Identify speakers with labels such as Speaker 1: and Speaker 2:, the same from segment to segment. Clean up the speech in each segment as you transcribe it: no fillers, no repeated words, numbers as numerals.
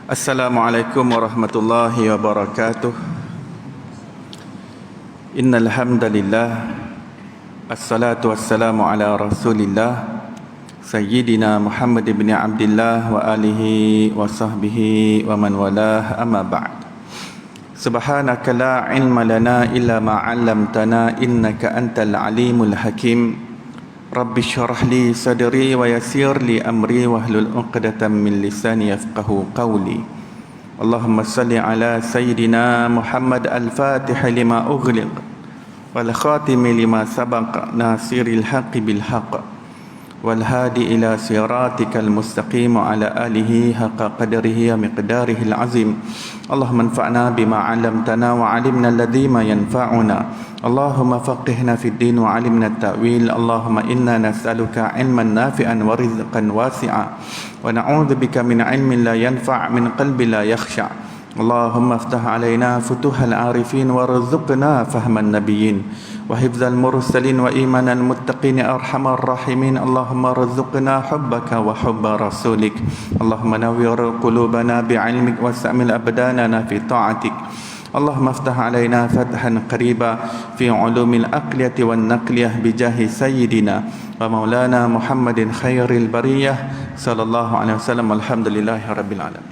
Speaker 1: Assalamualaikum warahmatullahi wabarakatuh. Innal hamdalillah, assalatu wassalamu ala Rasulillah Sayyidina Muhammad ibn Abdillah wa alihi wa sahbihi wa man walah, amma ba'd. Subhanaka la ilma lana illa ma 'allamtana innaka antal alimul hakim. Rabbi syrah li sadri wa yassir li amri wahlul 'uqdatam min lisani yafqahu qawli. Allahumma salli ala sayyidina Muhammad al-Fatih lima ughliq wal khatimi lima sabaq nasiril haqqi bil haqq wal hadi ila siratikal mustaqim wa ala alihi haqqa qadrihi wa miqdarihi al-azim. Allahumma anfa'na bima 'allamtana wa 'allimna alladhi ma yanfa'una. Allahumma faqihna fid din wa 'allimna at-ta'wil. Allahumma inna nas'aluka 'ilman nafi'an wa rizqan wasi'a wa na'udzubika min 'ilmin la yanfa' min qalbin la yakhsha'. Allahumma iftah 'alaina futuhal 'arifin warzuqna fahman nabiyyin wa hifdzal mursalin wa imanal muttaqin arhamar rahimin. Allahumma rzuqna hubbaka wa hubba rasulik. Allahumma nawwir qulubana bi'ilmik was'amil abdanana fi ta'atik. Allahumma iftah 'alaina fathan qariba fi 'ulumil aqliyati wan naqliyah bijahi sayyidina wa maulana Muhammadin khairil bariyah sallallahu alaihi wasallam. Alhamdulillahi rabbil alamin.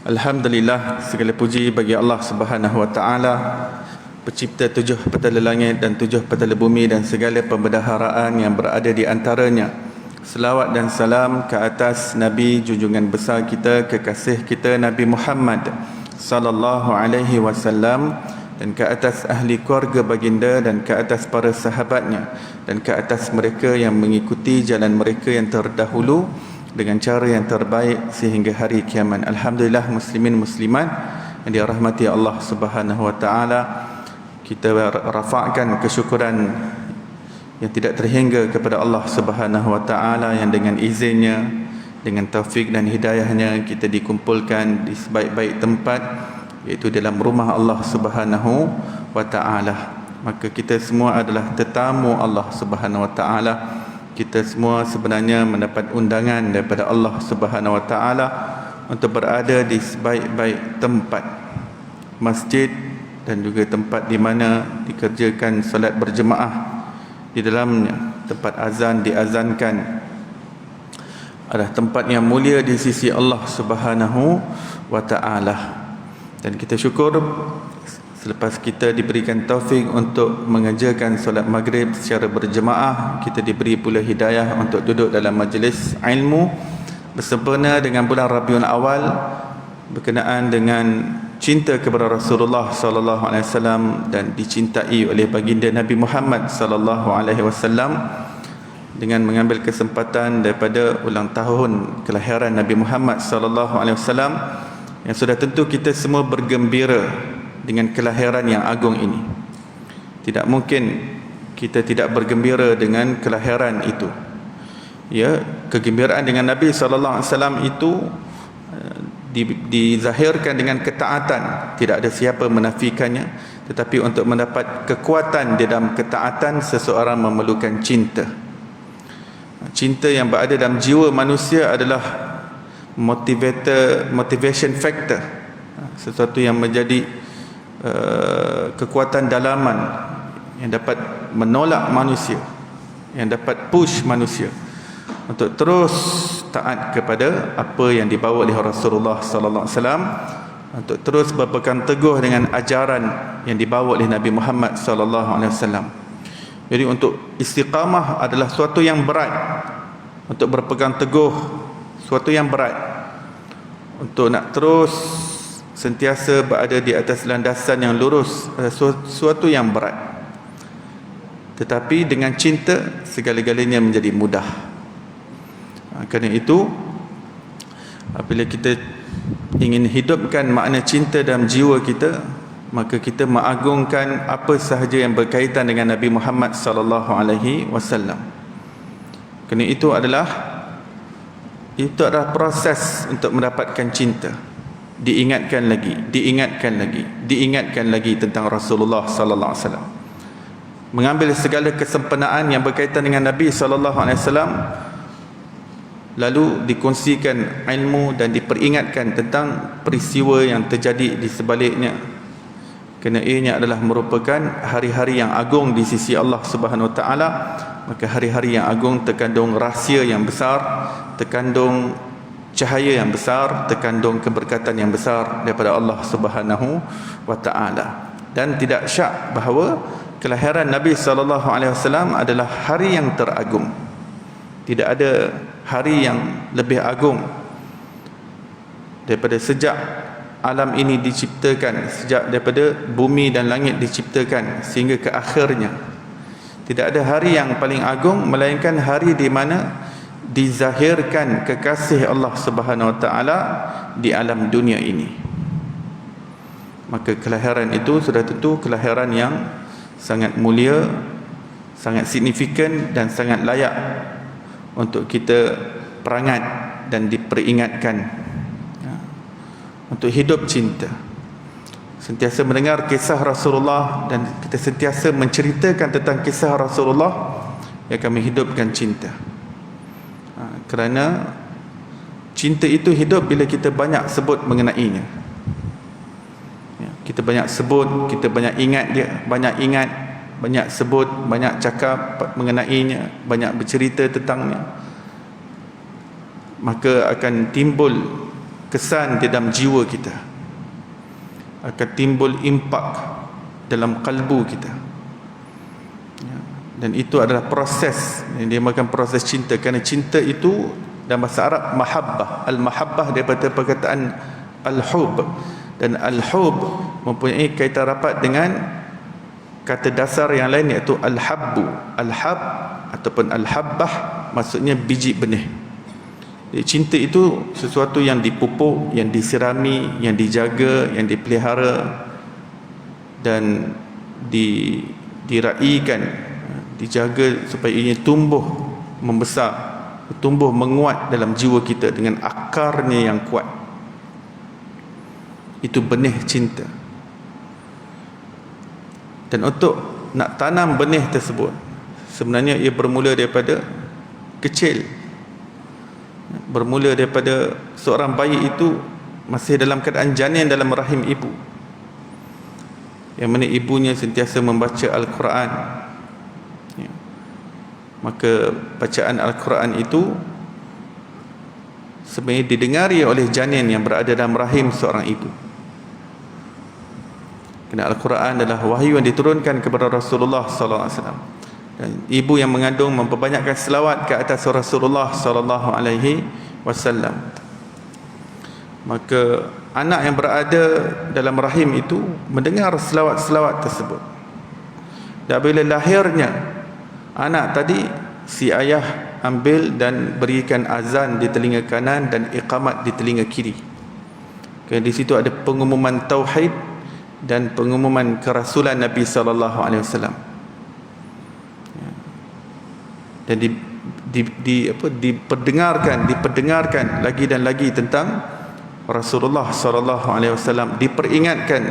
Speaker 1: Alhamdulillah, segala puji bagi Allah Subhanahu wa taala, pencipta 7 petala langit dan 7 petala bumi dan segala pembendaharaan yang berada di antaranya. Selawat dan salam ke atas Nabi junjungan besar kita, kekasih kita Nabi Muhammad sallallahu alaihi wasallam, dan ke atas ahli keluarga baginda, dan ke atas para sahabatnya, dan ke atas mereka yang mengikuti jalan mereka yang terdahulu dengan cara yang terbaik sehingga hari kiamat. Alhamdulillah, muslimin muslimat yang dirahmati Allah Subhanahu wa taala, kita rafa'kan kesyukuran yang tidak terhingga kepada Allah Subhanahu wa taala yang dengan izinnya, dengan taufik dan hidayahnya kita dikumpulkan di sebaik-baik tempat, iaitu dalam rumah Allah Subhanahu wa taala. Maka kita semua adalah tetamu Allah Subhanahu wa taala. Kita semua sebenarnya mendapat undangan daripada Allah Subhanahu wa taala untuk berada di sebaik-baik tempat, masjid dan juga tempat di mana dikerjakan solat berjemaah di dalamnya. Tempat azan diazankan adalah tempat yang mulia di sisi Allah Subhanahu wa taala. Dan kita syukur selepas kita diberikan taufik untuk mengerjakan solat maghrib secara berjemaah, kita diberi pula hidayah untuk duduk dalam majlis ilmu bersempena dengan bulan Rabiul Awal, berkenaan dengan cinta kepada Rasulullah sallallahu alaihi wasallam dan dicintai oleh baginda Nabi Muhammad sallallahu alaihi wasallam, dengan mengambil kesempatan daripada ulang tahun kelahiran Nabi Muhammad sallallahu alaihi wasallam, yang sudah tentu kita semua bergembira dengan kelahiran yang agung ini. Tidak mungkin kita tidak bergembira dengan kelahiran itu. Ya, kegembiraan dengan Nabi sallallahu alaihi wasallam itu dizahirkan dengan ketaatan. Tidak ada siapa menafikannya, tetapi untuk mendapat kekuatan di dalam ketaatan, seseorang memerlukan cinta. Cinta yang berada dalam jiwa manusia adalah motivation factor, sesuatu yang menjadi kekuatan dalaman yang dapat menolak manusia, yang dapat push manusia untuk terus taat kepada apa yang dibawa oleh Rasulullah sallallahu alaihi wasallam, untuk terus berpegang teguh dengan ajaran yang dibawa oleh Nabi Muhammad sallallahu alaihi wasallam. Jadi untuk istiqamah adalah suatu yang berat, untuk berpegang teguh suatu yang berat, untuk nak terus sentiasa berada di atas landasan yang lurus, suatu yang berat. Tetapi dengan cinta segala-galanya menjadi mudah. Kerana itu, apabila kita ingin hidupkan makna cinta dalam jiwa kita, maka kita mengagungkan apa sahaja yang berkaitan dengan Nabi Muhammad sallallahu alaihi wasallam. Kerana itu adalah proses untuk mendapatkan cinta. Diingatkan lagi tentang Rasulullah sallallahu alaihi wasallam. mengambil segala kesempurnaan yang berkaitan dengan Nabi sallallahu alaihi wasallam lalu dikongsikan ilmu dan diperingatkan tentang peristiwa yang terjadi di sebaliknya, kerana ianya adalah merupakan hari-hari yang agung di sisi Allah Subhanahu Wa Taala. Maka hari-hari yang agung terkandung rahsia yang besar, terkandung cahaya yang besar, terkandung keberkatan yang besar daripada Allah Subhanahu Wa Taala. Dan tidak syak bahawa kelahiran Nabi sallallahu alaihi wasallam adalah hari yang teragung. Tidak ada hari yang lebih agung daripada sejak alam ini diciptakan, sejak daripada bumi dan langit diciptakan sehingga ke akhirnya. Tidak ada hari yang paling agung melainkan hari di mana dizahirkan kekasih Allah Subhanahu Wa Taala di alam dunia ini. Maka kelahiran itu sudah tentu kelahiran yang sangat mulia, sangat signifikan dan sangat layak untuk kita perangat dan diperingatkan, untuk hidup cinta. Sentiasa mendengar kisah Rasulullah dan kita sentiasa menceritakan tentang kisah Rasulullah yang akan menghidupkan cinta. Kerana cinta itu hidup bila kita banyak sebut mengenainya. Kita banyak sebut, kita banyak ingat dia, banyak sebut, banyak cakap mengenainya, banyak bercerita tentangnya, maka akan timbul kesan di dalam jiwa kita, akan timbul impak dalam kalbu kita. Dan itu adalah proses yang dinamakan proses cinta. Kerana cinta itu dalam bahasa Arab mahabbah. Al-mahabbah daripada perkataan al-hub, dan al-hub mempunyai kaitan rapat dengan kata dasar yang lain, iaitu al-habbu. Al-hab ataupun al-habbah maksudnya biji benih. Jadi cinta itu sesuatu yang dipupuk, yang disirami, yang dijaga, yang dipelihara dan diraikan, dijaga supaya ia tumbuh membesar, tumbuh menguat dalam jiwa kita dengan akarnya yang kuat. Itu benih cinta. Dan untuk nak tanam benih tersebut, sebenarnya ia bermula daripada kecil. Bermula daripada seorang bayi itu masih dalam keadaan janin dalam rahim ibu, yang mana ibunya sentiasa membaca Al-Quran. Maka bacaan Al-Quran itu sebenarnya didengari oleh janin yang berada dalam rahim seorang ibu. Kerana Al-Quran adalah wahyu yang diturunkan kepada Rasulullah sallallahu alaihi wasallam. Dan ibu yang mengandung memperbanyakkan selawat ke atas Rasulullah sallallahu alaihi wasallam. Maka anak yang berada dalam rahim itu mendengar selawat-selawat tersebut. Dan bila lahirnya anak tadi, si ayah ambil dan berikan azan di telinga kanan dan iqamat di telinga kiri. Kerana di situ ada pengumuman tauhid dan pengumuman kerasulan Nabi sallallahu alaihi wasallam. Dan diperdengarkan lagi dan lagi tentang Rasulullah sallallahu alaihi wasallam, diperingatkan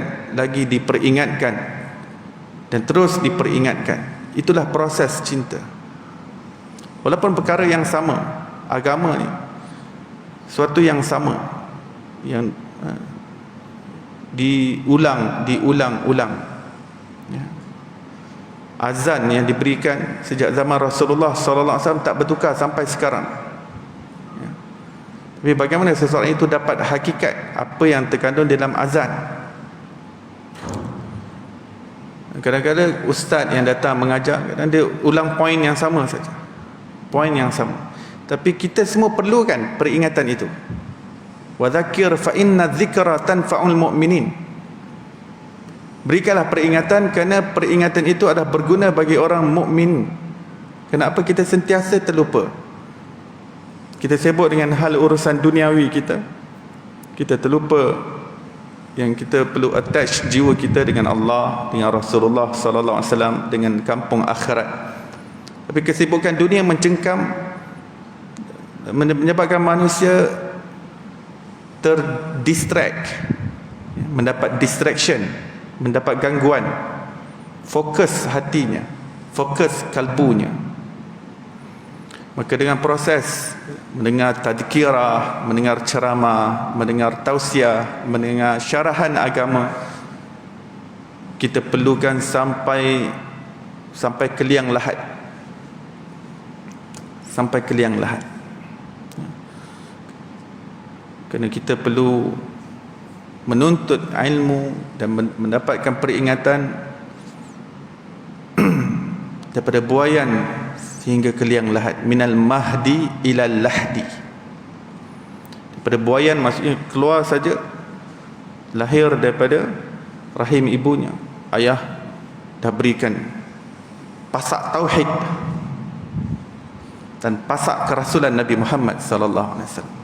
Speaker 1: dan terus diperingatkan. Itulah proses cinta. Walaupun perkara yang sama, agama ni suatu yang sama, yang diulang-ulang. Ya. Azan yang diberikan sejak zaman Rasulullah sallallahu alaihi wasallam tak bertukar sampai sekarang. Ya. Tapi bagaimana seseorang itu dapat hakikat apa yang terkandung dalam azan? Kadang-kadang ustaz yang datang mengajar, kadang dia ulang poin yang sama saja, poin yang sama. Tapi kita semua perlukan peringatan itu. Wa dzakir fa inna dzikra tanfa'ul mu'minin. Berikanlah peringatan kerana peringatan itu adalah berguna bagi orang mukmin. Kenapa kita sentiasa terlupa? Kita sibuk dengan hal urusan duniawi kita. Kita terlupa yang kita perlu attach jiwa kita dengan Allah, dengan Rasulullah sallallahu alaihi wasallam, dengan kampung akhirat. Tapi kesibukan dunia mencengkam, menyebabkan manusia terdistract, mendapat distraction, mendapat gangguan fokus hatinya, fokus kalbunya. Maka dengan proses mendengar tadkirah, mendengar ceramah, mendengar tausiah, mendengar syarahan agama, kita perlukan sampai ke liang lahat. Sampai ke liang lahat. Kerana kita perlu menuntut ilmu dan mendapatkan peringatan daripada buayan sehingga ke liang lahat, minal mahdi ilal lahdi. Daripada buayan maksudnya keluar saja, lahir daripada rahim ibunya, ayah dah berikan pasak tauhid dan pasak kerasulan Nabi Muhammad sallallahu alaihi wasallam.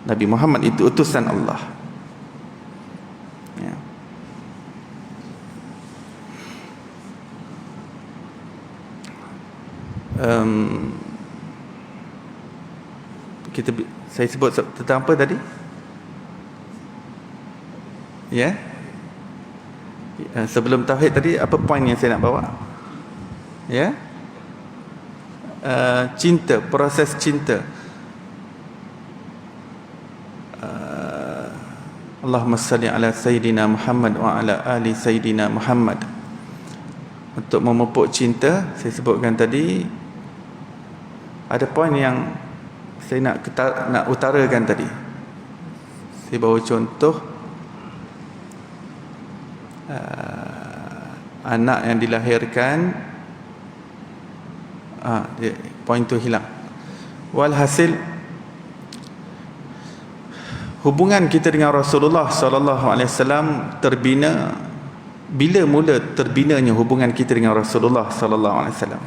Speaker 1: Nabi Muhammad itu utusan Allah. Ya. Saya sebut tentang apa tadi? Ya. Sebelum tauhid tadi, apa poin yang saya nak bawa? Ya. Cinta, proses cinta. Allahumma salli ala Sayyidina Muhammad wa ala ali Sayyidina Muhammad. Untuk memupuk cinta, saya sebutkan tadi, ada poin yang saya nak utarakan tadi. Saya bawa contoh anak yang dilahirkan, poin tu hilang. Walhasil, hubungan kita dengan Rasulullah sallallahu alaihi wasallam terbina. Bila mula terbinanya hubungan kita dengan Rasulullah sallallahu alaihi wasallam?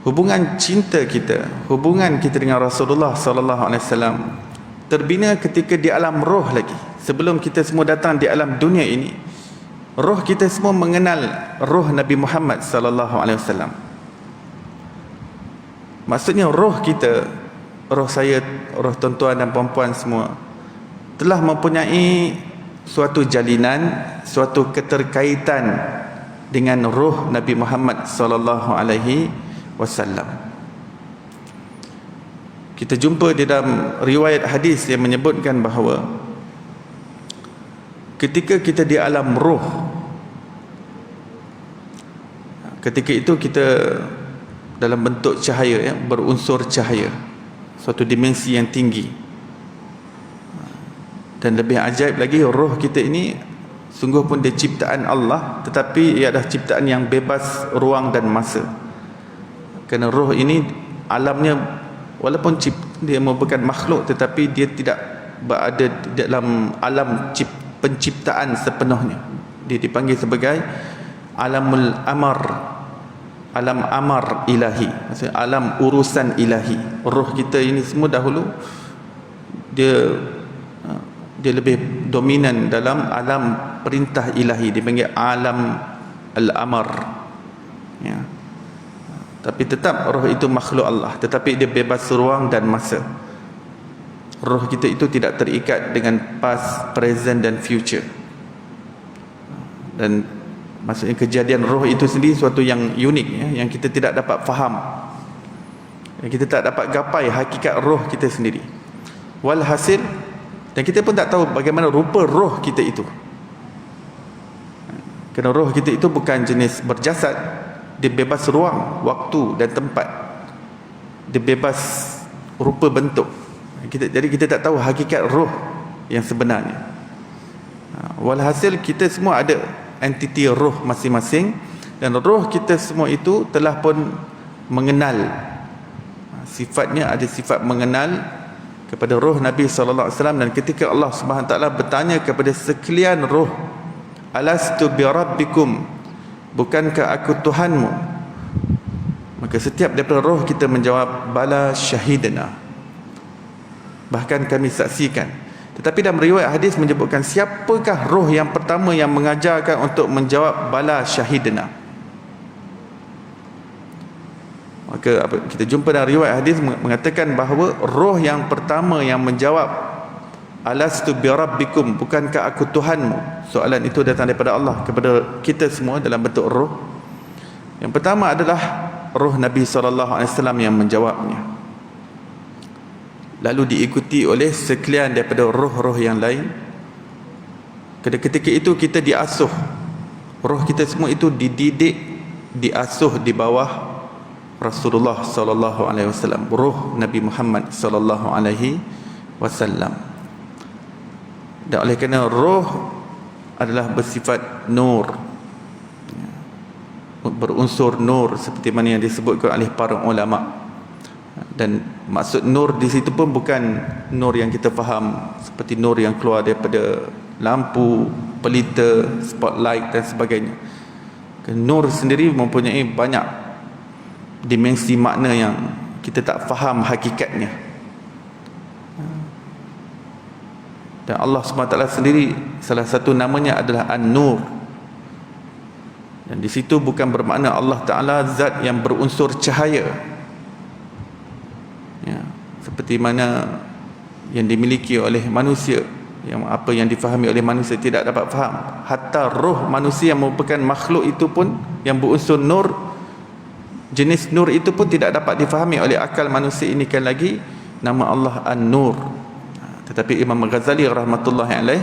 Speaker 1: Hubungan cinta kita, hubungan kita dengan Rasulullah sallallahu alaihi wasallam terbina ketika di alam roh lagi. Sebelum kita semua datang di alam dunia ini, roh kita semua mengenal roh Nabi Muhammad sallallahu alaihi wasallam. Maksudnya roh kita, roh saya, roh tuan-tuan dan puan-puan semua telah mempunyai suatu jalinan, suatu keterkaitan dengan roh Nabi Muhammad sallallahu alaihi wasallam. Kita jumpa di dalam riwayat hadis yang menyebutkan bahawa ketika kita di alam roh, ketika itu kita dalam bentuk cahaya, berunsur cahaya, suatu dimensi yang tinggi. Dan lebih ajaib lagi, roh kita ini sungguh pun dia ciptaan Allah, tetapi ia adalah ciptaan yang bebas ruang dan masa. Kerana roh ini alamnya, walaupun dia merupakan makhluk, tetapi dia tidak berada dalam alam penciptaan sepenuhnya. Dia dipanggil sebagai alamul amar, alam amar ilahi, maksudnya alam urusan ilahi. Roh kita ini semua dahulu dia lebih dominan dalam alam perintah ilahi, dipanggil alam al-amar, ya. Tapi tetap roh itu makhluk Allah, tetapi dia bebas ruang dan masa. Roh kita itu tidak terikat dengan past, present dan future. Dan maksudnya kejadian roh itu sendiri suatu yang unik, ya, yang kita tidak dapat faham, yang kita tak dapat gapai hakikat roh kita sendiri. Walhasil, dan kita pun tak tahu bagaimana rupa roh kita itu. Kerana roh kita itu bukan jenis berjasad. Dia bebas ruang, waktu dan tempat. Dia bebas rupa bentuk. Jadi kita tak tahu hakikat roh yang sebenarnya. Walhasil kita semua ada entiti roh masing-masing, dan roh kita semua itu telah pun mengenal. Sifatnya ada sifat mengenal kepada roh Nabi sallallahu alaihi wasallam. Dan ketika Allah Subhanahu wa taala bertanya kepada sekalian roh, alastu bi rabbikum, bukankah aku Tuhanmu? Maka setiap daripada roh kita menjawab, bala syahidna, bahkan kami saksikan. Tetapi dalam riwayat hadis menyebutkan, siapakah roh yang pertama yang mengajarkan untuk menjawab bala syahidna? Maka kita jumpa dalam riwayat hadis mengatakan bahawa roh yang pertama yang menjawab alastu bi rabbikum, bukankah aku Tuhanmu, soalan itu datang daripada Allah kepada kita semua dalam bentuk roh, Yang pertama adalah roh Nabi SAW yang menjawabnya, lalu diikuti oleh sekalian daripada roh-roh yang lain. Ketika itu kita diasuh, roh kita semua itu dididik, diasuh di bawah Rasulullah SAW, roh Nabi Muhammad SAW. Dan oleh kerana roh adalah bersifat nur, berunsur nur seperti mana yang disebutkan oleh para ulama. Dan maksud nur di situ pun bukan nur yang kita faham seperti nur yang keluar daripada lampu, pelita, spotlight dan sebagainya. Nur sendiri mempunyai banyak dimensi makna yang kita tak faham hakikatnya. Dan Allah SWT sendiri, salah satu namanya adalah An-Nur. Dan di situ bukan bermakna Allah Ta'ala zat yang berunsur cahaya, ya, seperti mana yang dimiliki oleh manusia, yang apa yang difahami oleh manusia tidak dapat faham. Hatta roh manusia yang merupakan makhluk itu pun yang berunsur nur, jenis nur itu pun tidak dapat difahami oleh akal manusia. Ini kan lagi nama Allah An-Nur. Tetapi Imam Ghazali rahmatullahi alaih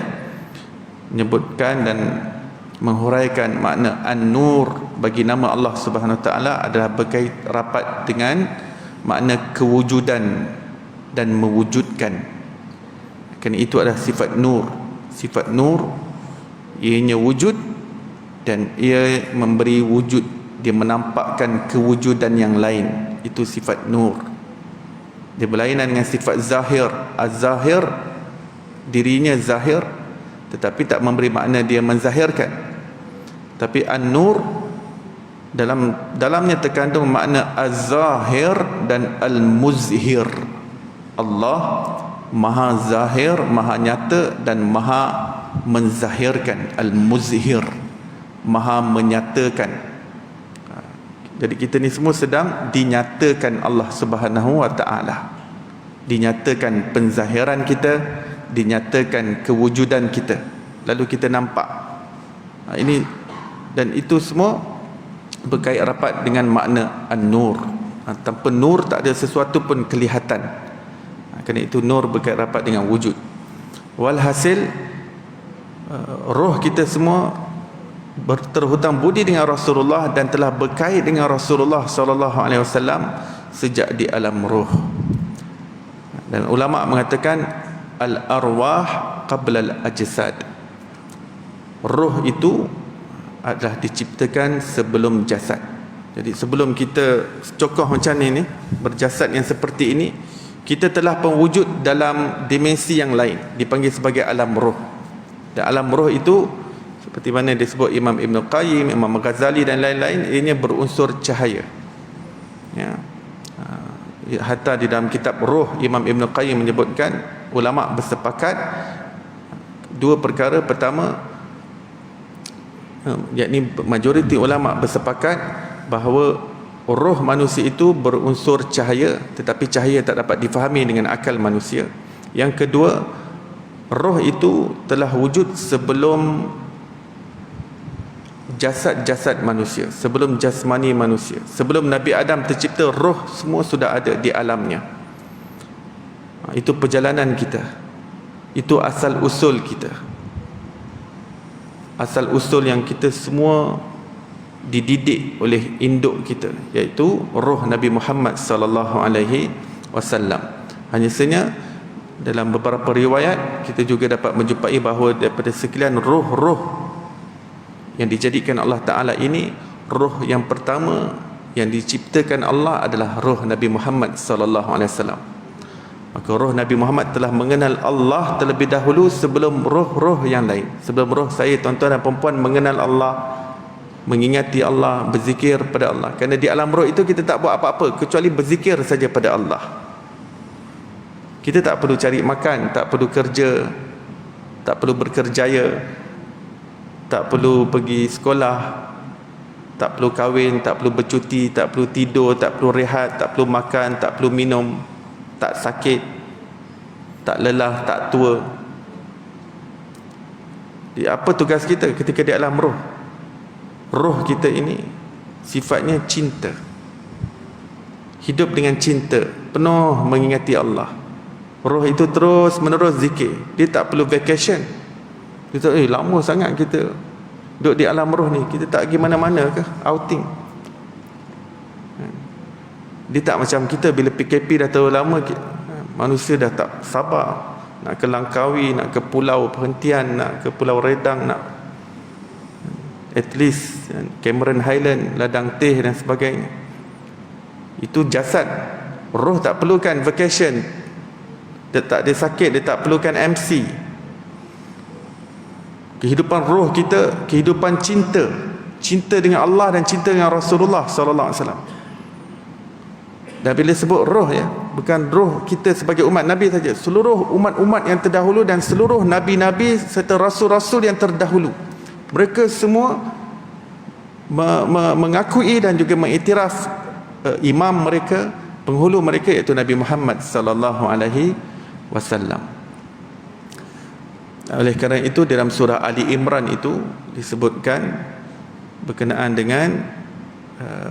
Speaker 1: menyebutkan dan menghuraikan makna An-Nur bagi nama Allah Subhanahu Wa Taala adalah berkait rapat dengan makna kewujudan dan mewujudkan. Kerana itu adalah sifat nur. Sifat nur, ianya wujud dan ia memberi wujud, dia menampakkan kewujudan yang lain. Itu sifat nur. Dia berlainan dengan sifat zahir. Az-zahir, dirinya zahir, tetapi tak memberi makna dia menzahirkan. Tapi An-Nur, dalamnya terkandung makna Az-Zahir dan Al-Muzhir. Allah Maha Zahir, Maha Nyata dan Maha Menzahirkan. Al-Muzhir, Maha Menyatakan. Jadi kita ni semua sedang dinyatakan Allah Subhanahu Wa Taala. Dinyatakan penzahiran kita, dinyatakan kewujudan kita, lalu kita nampak. Ini dan itu semua berkait rapat dengan makna An-Nur. Tanpa nur tak ada sesuatu pun kelihatan. Kerana itu nur berkait rapat dengan wujud. Walhasil roh kita semua terhutang budi dengan Rasulullah dan telah berkait dengan Rasulullah SAW sejak di alam roh. Dan ulama mengatakan al-arwah qabla al-ajsad. Roh itu adalah diciptakan sebelum jasad. Jadi sebelum kita cokoh macam ni, berjasad yang seperti ini, kita telah pun wujud dalam dimensi yang lain, dipanggil sebagai alam roh. Dan alam roh itu seperti mana disebut Imam Ibn Qayyim, Imam Ghazali dan lain-lain, ianya berunsur cahaya. Ya. Hatta di dalam kitab Ruh, Imam Ibn Qayyim menyebutkan ulama bersepakat dua perkara. Pertama, yakni majoriti ulama bersepakat bahawa roh manusia itu berunsur cahaya, tetapi cahaya tak dapat difahami dengan akal manusia. Yang kedua, roh itu telah wujud sebelum jasad-jasad manusia, sebelum jasmani manusia. Sebelum Nabi Adam tercipta, roh semua sudah ada di alamnya. Itu perjalanan kita, itu asal usul kita, asal usul yang kita semua dididik oleh induk kita, iaitu roh Nabi Muhammad sallallahu alaihi wasallam. Hanya saja dalam beberapa riwayat kita juga dapat menjumpai bahawa daripada sekalian roh-roh yang dijadikan Allah Ta'ala ini, roh yang pertama yang diciptakan Allah adalah roh Nabi Muhammad sallallahu alaihi wasallam. Maka roh Nabi Muhammad telah mengenal Allah terlebih dahulu sebelum roh-roh yang lain. Sebelum roh saya, tuan-tuan dan puan-puan, mengenal Allah, mengingati Allah, berzikir pada Allah. Kerana di alam roh itu kita tak buat apa-apa kecuali berzikir saja pada Allah. Kita tak perlu cari makan, tak perlu kerja, tak perlu berkerjaya, tak perlu pergi sekolah, tak perlu kahwin, tak perlu bercuti, tak perlu tidur, tak perlu rehat, tak perlu makan, tak perlu minum, tak sakit, tak lelah, tak tua. Jadi apa tugas kita ketika di alam roh? Roh kita ini sifatnya cinta. Hidup dengan cinta, penuh mengingati Allah. Roh itu terus menerus zikir. Dia tak perlu vacation. Dia tak, lama sangat kita duduk di alam roh ni, kita tak pergi mana-mana ke outing. Dia tak macam kita, bila PKP dah terlalu lama, manusia dah tak sabar nak ke Langkawi, nak ke Pulau Perhentian, nak ke Pulau Redang, nak at least Cameron Highland, Ladang Teh dan sebagainya. Itu jasad. Roh tak perlukan vacation. Dia tak ada sakit, dia tak perlukan MC. Kehidupan roh kita, kehidupan cinta. Cinta dengan Allah dan cinta dengan Rasulullah sallallahu alaihi wasallam. Dan bila sebut roh, ya, bukan roh kita sebagai umat Nabi saja, seluruh umat-umat yang terdahulu dan seluruh nabi-nabi serta rasul-rasul yang terdahulu, mereka semua mengakui dan juga mengiktiraf imam mereka, penghulu mereka, iaitu Nabi Muhammad sallallahu alaihi wasallam. Oleh kerana itu, dalam surah Ali Imran itu disebutkan berkenaan dengan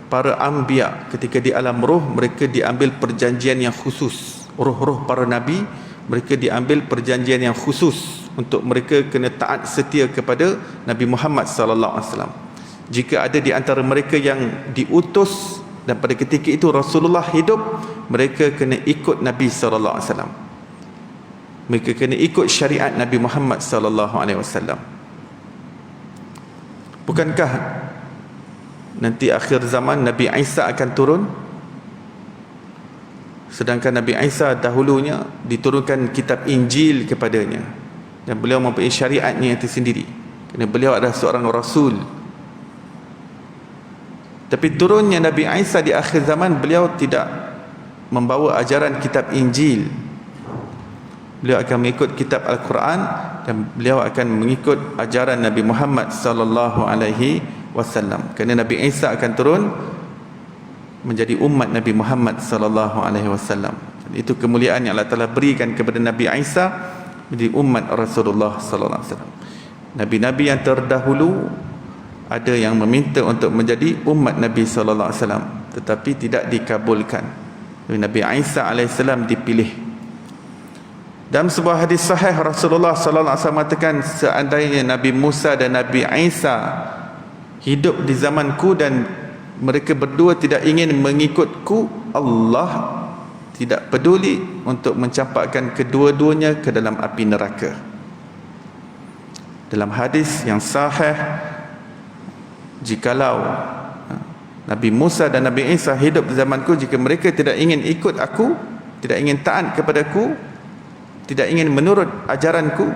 Speaker 1: para anbiya ketika di alam roh, mereka diambil perjanjian yang khusus. Roh-roh para nabi, mereka diambil perjanjian yang khusus untuk mereka kena taat setia kepada Nabi Muhammad sallallahu alaihi wasallam. Jika ada di antara mereka yang diutus dan pada ketika itu Rasulullah hidup, mereka kena ikut Nabi sallallahu alaihi wasallam. Mereka kena ikut syariat Nabi Muhammad sallallahu alaihi wasallam. Bukankah nanti akhir zaman Nabi Isa akan turun? Sedangkan Nabi Isa dahulunya diturunkan kitab Injil kepadanya, dan beliau mempunyai syariatnya yang tersendiri, kerana beliau adalah seorang rasul. Tapi turunnya Nabi Isa di akhir zaman, beliau tidak membawa ajaran kitab Injil. Beliau akan mengikut kitab Al-Quran, dan beliau akan mengikut ajaran Nabi Muhammad sallallahu alaihi wasallam. Kerana Nabi Isa akan turun menjadi umat Nabi Muhammad sallallahu alaihi wasallam. Itu kemuliaan yang Allah Taala berikan kepada Nabi Isa menjadi umat Rasulullah sallallahu alaihi wasallam. Nabi-nabi yang terdahulu ada yang meminta untuk menjadi umat Nabi sallallahu alaihi wasallam, tetapi tidak dikabulkan. Nabi Isa alaihissalam dipilih. Dalam sebuah hadis sahih, Rasulullah sallallahu alaihi wasallam mengatakan, seandainya Nabi Musa dan Nabi Isa hidup di zamanku dan mereka berdua tidak ingin mengikutku, Allah tidak peduli untuk mencampakkan kedua-duanya ke dalam api neraka. Dalam hadis yang sahih, jikalau Nabi Musa dan Nabi Isa hidup di zamanku, jika mereka tidak ingin ikut aku, tidak ingin taat kepadaku, tidak ingin menurut ajaranku,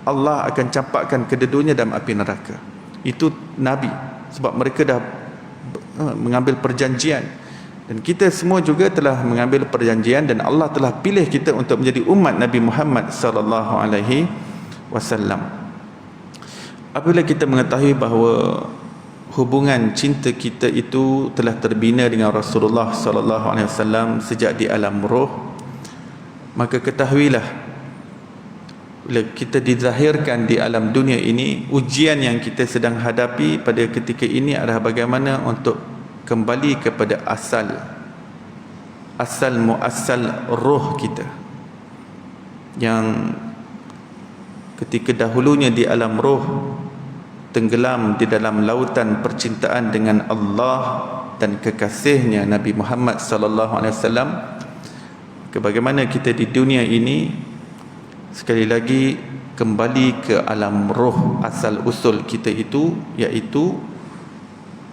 Speaker 1: Allah akan campakkan kedua-duanya dalam api neraka. Itu Nabi, sebab mereka dah mengambil perjanjian, dan kita semua juga telah mengambil perjanjian, dan Allah telah pilih kita untuk menjadi umat Nabi Muhammad sallallahu alaihi wasallam. Apabila kita mengetahui bahawa hubungan cinta kita itu telah terbina dengan Rasulullah sallallahu alaihi wasallam sejak di alam roh, maka ketahuilah, bila kita dizahirkan di alam dunia ini, ujian yang kita sedang hadapi pada ketika ini adalah bagaimana untuk kembali kepada asal muassal roh kita, yang ketika dahulunya di alam roh tenggelam di dalam lautan percintaan dengan Allah dan kekasihnya Nabi Muhammad sallallahu alaihi wasallam. Bagaimana kita di dunia ini sekali lagi kembali ke alam roh asal usul kita itu, iaitu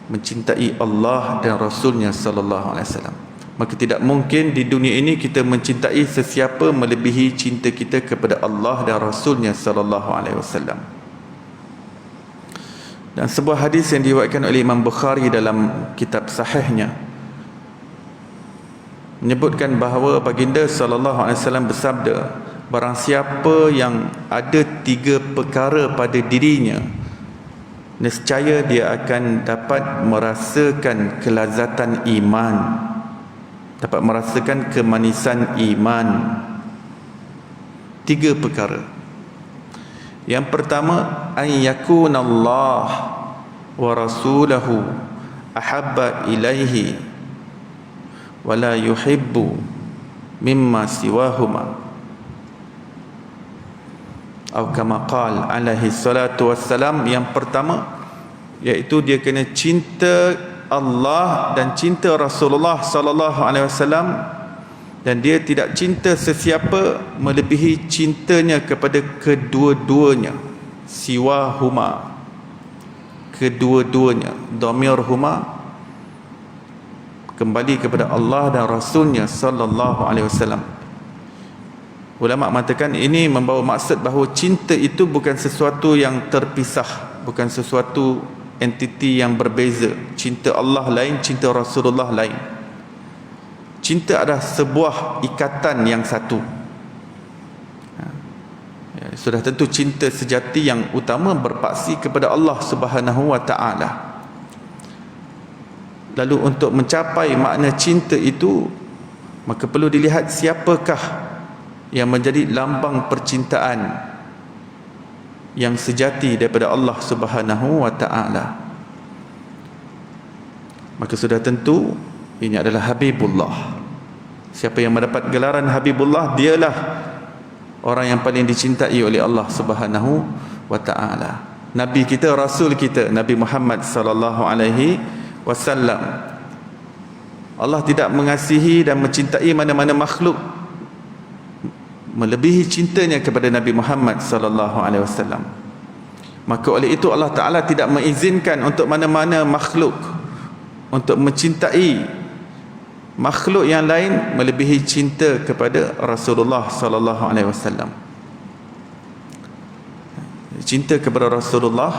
Speaker 1: mencintai Allah dan Rasulnya sallallahu alaihi wasallam. Maka tidak mungkin di dunia ini kita mencintai sesiapa melebihi cinta kita kepada Allah dan Rasulnya sallallahu alaihi wasallam. Dan sebuah hadis yang diriwayatkan oleh Imam Bukhari dalam kitab sahihnya menyebutkan bahawa baginda sallallahu alaihi wasallam bersabda, barang siapa yang ada 3 perkara pada dirinya, nescaya dia akan dapat merasakan kelazatan iman, dapat merasakan kemanisan iman. 3 perkara. Yang pertama, an yakunallah wa rasulahu ahabba ilaihi wa la yuhibbu mimma siwahuma, atau kama qala alaihi salatu wassalam. Yang pertama iaitu dia kena cinta Allah dan cinta Rasulullah sallallahu alaihi wasallam, dan dia tidak cinta sesiapa melebihi cintanya kepada kedua-duanya. Siwahuma, kedua-duanya. Dhamir huma kembali kepada Allah dan Rasulnya sallallahu alaihi wasallam. Ulama mengatakan ini membawa maksud bahawa cinta itu bukan sesuatu yang terpisah, bukan sesuatu entiti yang berbeza. Cinta Allah lain, cinta Rasulullah lain. Cinta adalah sebuah ikatan yang satu. Sudah tentu cinta sejati yang utama berpaksi kepada Allah Subhanahu wa taala. Lalu untuk mencapai makna cinta itu, maka perlu dilihat siapakah yang menjadi lambang percintaan yang sejati daripada Allah Subhanahu wa taala. Maka sudah tentu ini adalah Habibullah. Siapa yang mendapat gelaran Habibullah, dialah orang yang paling dicintai oleh Allah Subhanahu wa taala. Nabi kita, Rasul kita, Nabi Muhammad sallallahu alaihi wasallam. Allah tidak mengasihi dan mencintai mana-mana makhluk melebihi cintanya kepada Nabi Muhammad sallallahu alaihi wasallam. Maka oleh itu Allah Taala tidak mengizinkan untuk mana-mana makhluk untuk mencintai makhluk yang lain melebihi cinta kepada Rasulullah sallallahu alaihi wasallam. Cinta kepada Rasulullah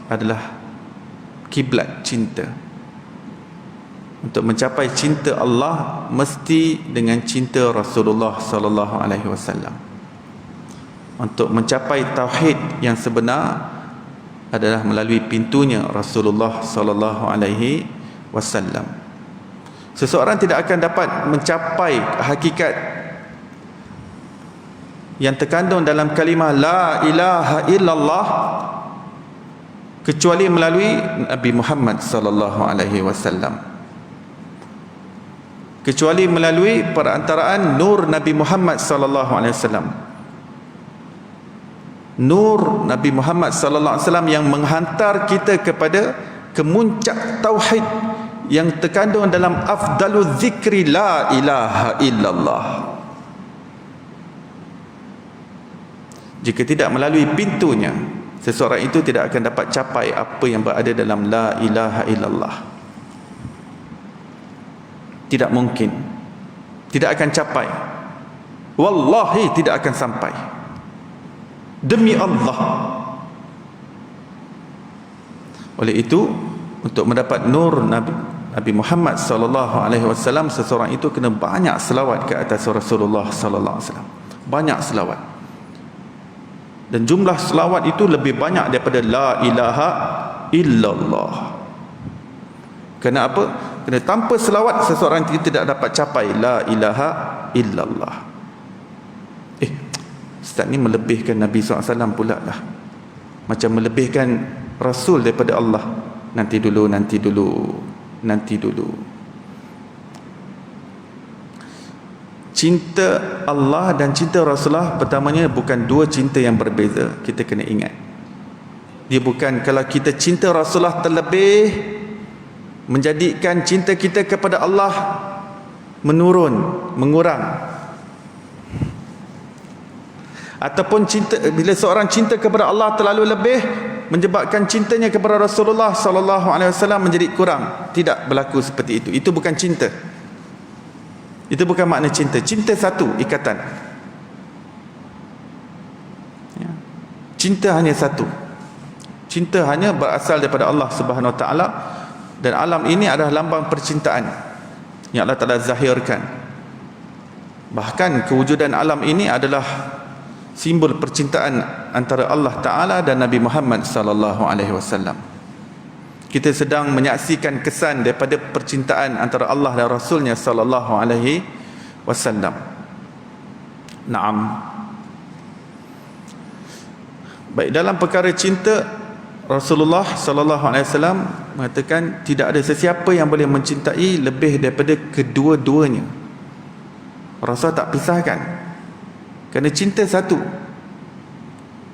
Speaker 1: adalah kiblat cinta. Untuk mencapai cinta Allah mesti dengan cinta Rasulullah sallallahu alaihi wasallam. Untuk mencapai tauhid yang sebenar adalah melalui pintunya Rasulullah sallallahu alaihi wasallam. Seseorang tidak akan dapat mencapai hakikat yang terkandung dalam kalimah la ilaha illallah kecuali melalui Nabi Muhammad sallallahu alaihi wasallam. Kecuali melalui perantaraan nur Nabi Muhammad sallallahu alaihi wasallam. Nur Nabi Muhammad sallallahu alaihi wasallam yang menghantar kita kepada kemuncak tauhid yang terkandung dalam afdalul zikri la ilaha illallah. Jika tidak melalui pintunya, seseorang itu tidak akan dapat capai apa yang berada dalam la ilaha illallah. Tidak mungkin, tidak akan capai, wallahi tidak akan sampai, demi Allah. Oleh itu, untuk mendapat nur Nabi Muhammad sallallahu alaihi wasallam, seseorang itu kena banyak selawat ke atas Rasulullah sallallahu alaihi wasallam, banyak selawat. Dan jumlah selawat itu lebih banyak daripada la ilaha illallah. Kenapa? Kerana tanpa selawat seseorang itu tidak dapat capai la ilaha illallah. Ustaz ni melebihkan Nabi SAW pula lah. Macam melebihkan Rasul daripada Allah. Nanti dulu. Cinta Allah dan cinta Rasulullah pertamanya bukan dua cinta yang berbeza. Kita kena ingat. Dia bukan, kalau kita cinta Rasulullah terlebih, menjadikan cinta kita kepada Allah menurun, mengurang. Ataupun cinta, bila seorang cinta kepada Allah terlalu lebih, menyebabkan cintanya kepada Rasulullah sallallahu alaihi wasallam menjadi kurang. Tidak berlaku seperti itu. Itu bukan cinta. Itu bukan makna cinta. Cinta satu, ikatan. Cinta hanya satu. Cinta hanya berasal daripada Allah Subhanahu wa taala. Dan alam ini adalah lambang percintaan yang Allah Ta'ala zahirkan. Bahkan kewujudan alam ini adalah simbol percintaan antara Allah Ta'ala dan Nabi Muhammad sallallahu alaihi wasallam. Kita sedang menyaksikan kesan daripada percintaan antara Allah dan Rasulnya sallallahu alaihi wasallam. Naam. Baik, dalam perkara cinta Rasulullah sallallahu alaihi wasallam, mengatakan tidak ada sesiapa yang boleh mencintai lebih daripada kedua-duanya. Rasulullah tak pisahkan, kerana cinta satu.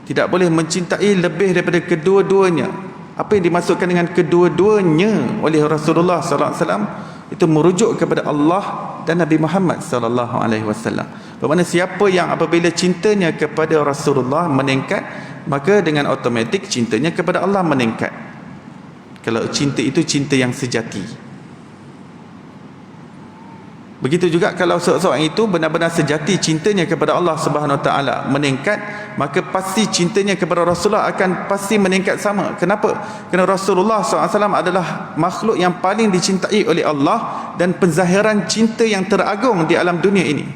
Speaker 1: Tidak boleh mencintai lebih daripada kedua-duanya. Apa yang dimaksudkan dengan kedua-duanya oleh Rasulullah sallallahu alaihi wasallam itu merujuk kepada Allah dan Nabi Muhammad sallallahu alaihi wasallam. Bermakna siapa yang apabila cintanya kepada Rasulullah meningkat, maka dengan automatik cintanya kepada Allah meningkat. Kalau cinta itu cinta yang sejati. Begitu juga kalau seorang itu benar-benar sejati cintanya kepada Allah Subhanahu Wa Taala meningkat, maka pasti cintanya kepada Rasulullah akan pasti meningkat sama. Kenapa? Kerana Rasulullah SAW adalah makhluk yang paling dicintai oleh Allah dan penzahiran cinta yang teragung di alam dunia ini.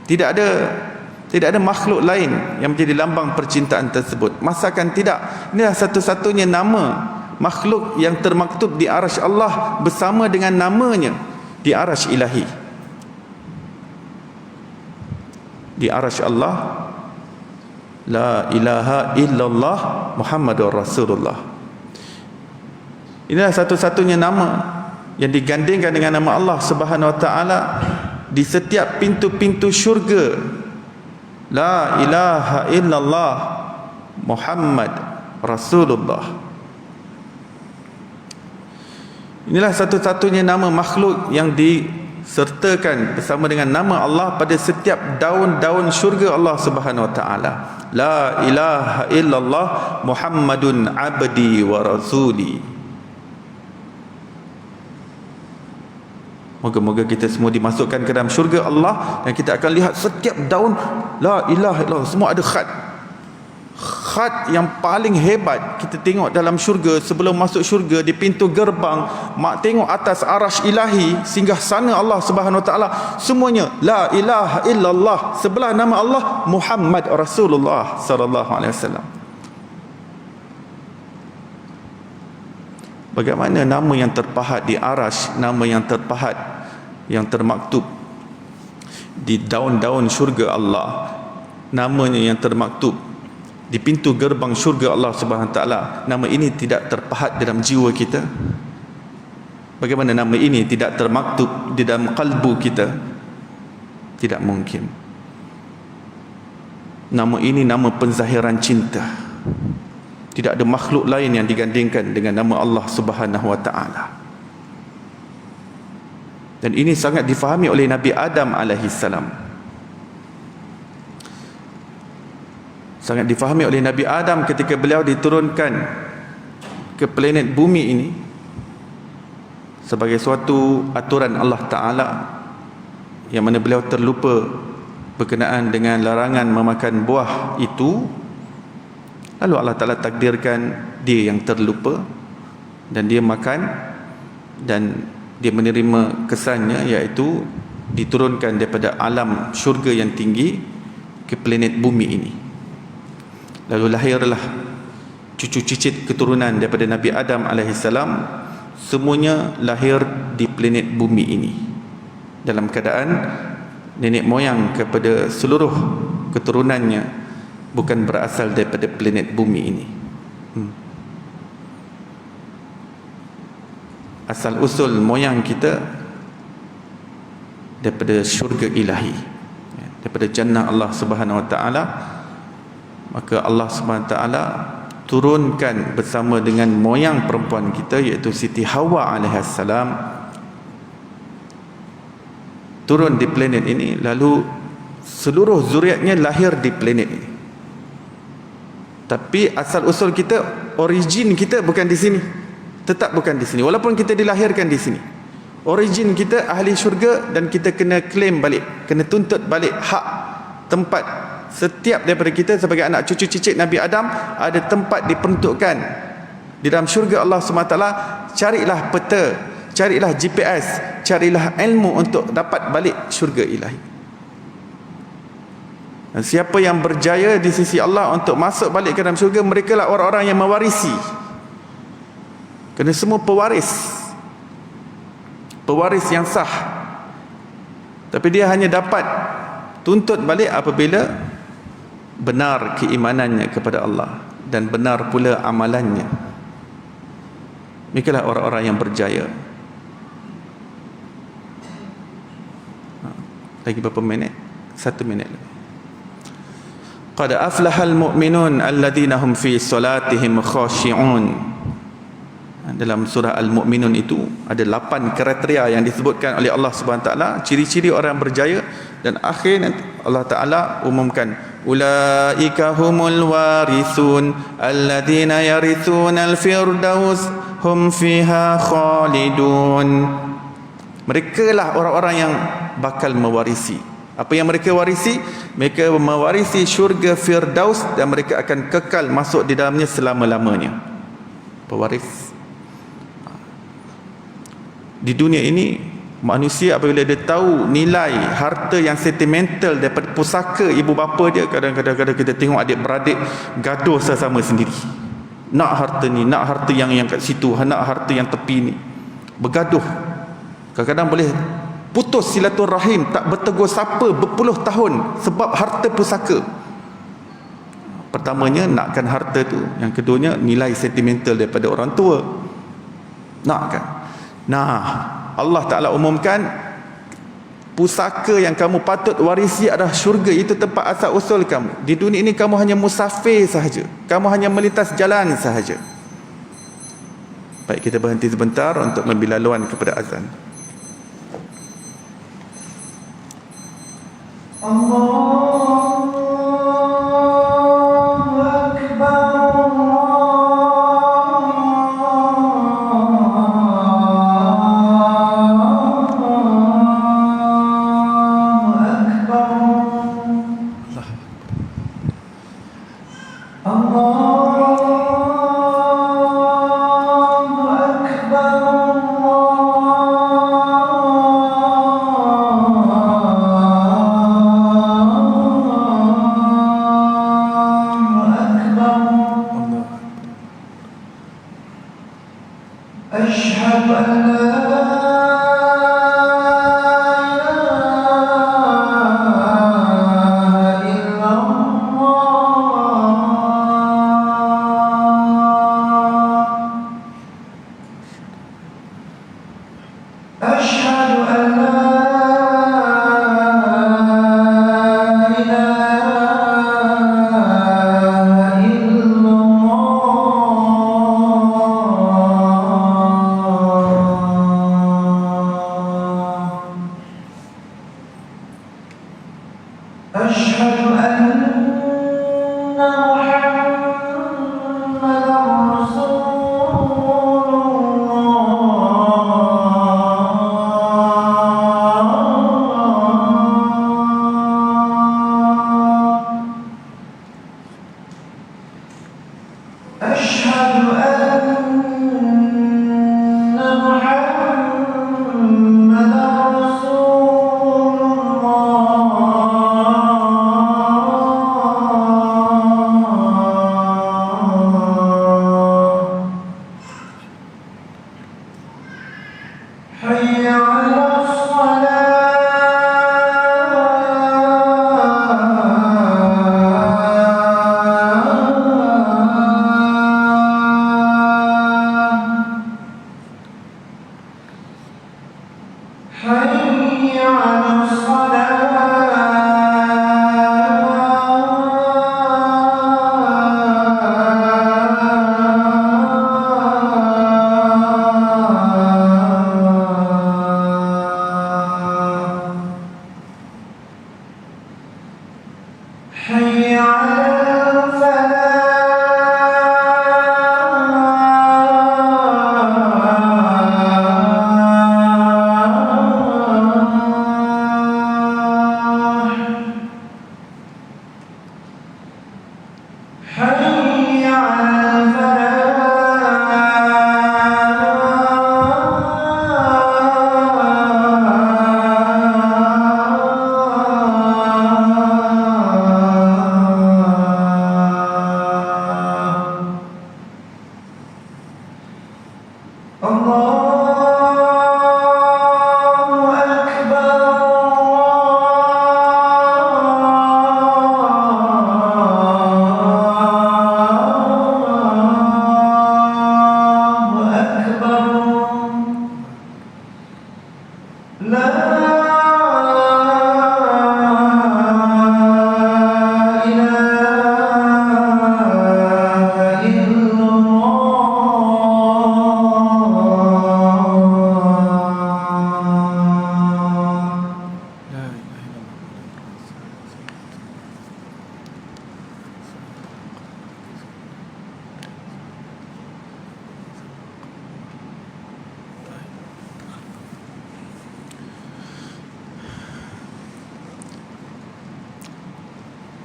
Speaker 1: Tidak ada makhluk lain yang menjadi lambang percintaan tersebut. Masakan tidak. Inilah satu-satunya nama makhluk yang termaktub di arasy Allah bersama dengan namanya di arasy ilahi. Di arasy Allah, la ilaha illallah Muhammadur Rasulullah. Inilah satu-satunya nama yang digandingkan dengan nama Allah Subhanahu Wa Taala di setiap pintu-pintu syurga. La ilaha illallah Muhammad Rasulullah. Inilah satu-satunya nama makhluk yang disertakan bersama dengan nama Allah pada setiap daun-daun syurga Allah Subhanahu Wa Taala. La ilaha illallah Muhammadun abdi wa rasuli. Moga-moga kita semua dimasukkan ke dalam syurga Allah dan kita akan lihat setiap daun la ilaha illallah semua ada khat yang paling hebat. Kita tengok dalam syurga, sebelum masuk syurga di pintu gerbang, mak tengok atas arasy ilahi singgah sana Allah Subhanahu Wa Taala, semuanya la ilaha illallah, sebelah nama Allah Muhammad Rasulullah sallallahu alaihi wasallam. Bagaimana nama yang terpahat di arasy, nama yang terpahat yang termaktub di daun-daun syurga Allah, namanya yang termaktub di pintu gerbang syurga Allah Subhanahu Wa Taala, nama ini tidak terpahat dalam jiwa kita? Bagaimana nama ini tidak termaktub di dalam kalbu kita? Tidak mungkin. Nama ini nama penzahiran cinta. Tidak ada makhluk lain yang digandingkan dengan nama Allah Subhanahu Wa Taala. Dan ini sangat difahami oleh Nabi Adam alaihi salam. Sangat difahami oleh Nabi Adam ketika beliau diturunkan ke planet bumi ini sebagai suatu aturan Allah Ta'ala, yang mana beliau terlupa berkenaan dengan larangan memakan buah itu. Lalu Allah Ta'ala takdirkan dia yang terlupa dan dia makan, dan dia menerima kesannya, iaitu diturunkan daripada alam syurga yang tinggi ke planet bumi ini. Lalu lahirlah cucu cicit keturunan daripada Nabi Adam alaihissalam. Semuanya lahir di planet bumi ini dalam keadaan nenek moyang kepada seluruh keturunannya bukan berasal daripada planet bumi ini. Asal usul moyang kita daripada syurga ilahi, daripada jannah Allah Subhanahu Wa Taala. Maka Allah SWT turunkan bersama dengan moyang perempuan kita, iaitu Siti Hawa alaihissalam, turun di planet ini. Lalu seluruh zuriatnya lahir di planet ini. Tapi asal usul kita, origin kita bukan di sini, tetap bukan di sini, walaupun kita dilahirkan di sini. Origin kita ahli syurga, dan kita kena claim balik, kena tuntut balik hak tempat. Setiap daripada kita sebagai anak cucu cicit Nabi Adam ada tempat diperuntukkan di dalam syurga Allah SWT. Carilah peta, carilah GPS, carilah ilmu untuk dapat balik syurga ilahi. Dan siapa yang berjaya di sisi Allah untuk masuk balik ke dalam syurga, mereka lah orang-orang yang mewarisi. Kerana semua pewaris yang sah. Tapi dia hanya dapat tuntut balik apabila benar keimanannya kepada Allah dan benar pula amalannya. Mereka lah orang-orang yang berjaya. Lagi berapa minit? 1 minit lagi. Qad aflahal mu'minun alladhina hum fi salatihim khashi'un. Dalam surah Al-Mu'minun itu ada 8 kriteria yang disebutkan oleh Allah Subhanahu taala, ciri-ciri orang berjaya, dan akhir nanti Allah taala umumkan ulaika humul warithun alladhina yarithuna al-firdaus hum fiha khalidun. Mereka lah orang-orang yang bakal mewarisi. Apa yang mereka warisi? Mereka mewarisi syurga Firdaus dan mereka akan kekal masuk di dalamnya selama-lamanya. Pewaris. Di dunia ini, manusia apabila dia tahu nilai harta yang sentimental daripada pusaka ibu bapa dia, kadang-kadang kita tengok adik-beradik gaduh sesama sendiri. Nak harta ni, nak harta yang kat situ, nak harta yang tepi ni. Bergaduh. Kadang-kadang boleh putus silaturahim, tak bertegur sapa berpuluh tahun sebab harta pusaka. Pertamanya nakkan harta tu, yang keduanya nilai sentimental daripada orang tua. Nakkan. Nah, Allah Ta'ala umumkan pusaka yang kamu patut warisi adalah syurga. Itu tempat asal usul kamu. Di dunia ini kamu hanya musafir sahaja, kamu hanya melintas jalan sahaja. Baik, kita berhenti sebentar untuk memberi laluan kepada azan.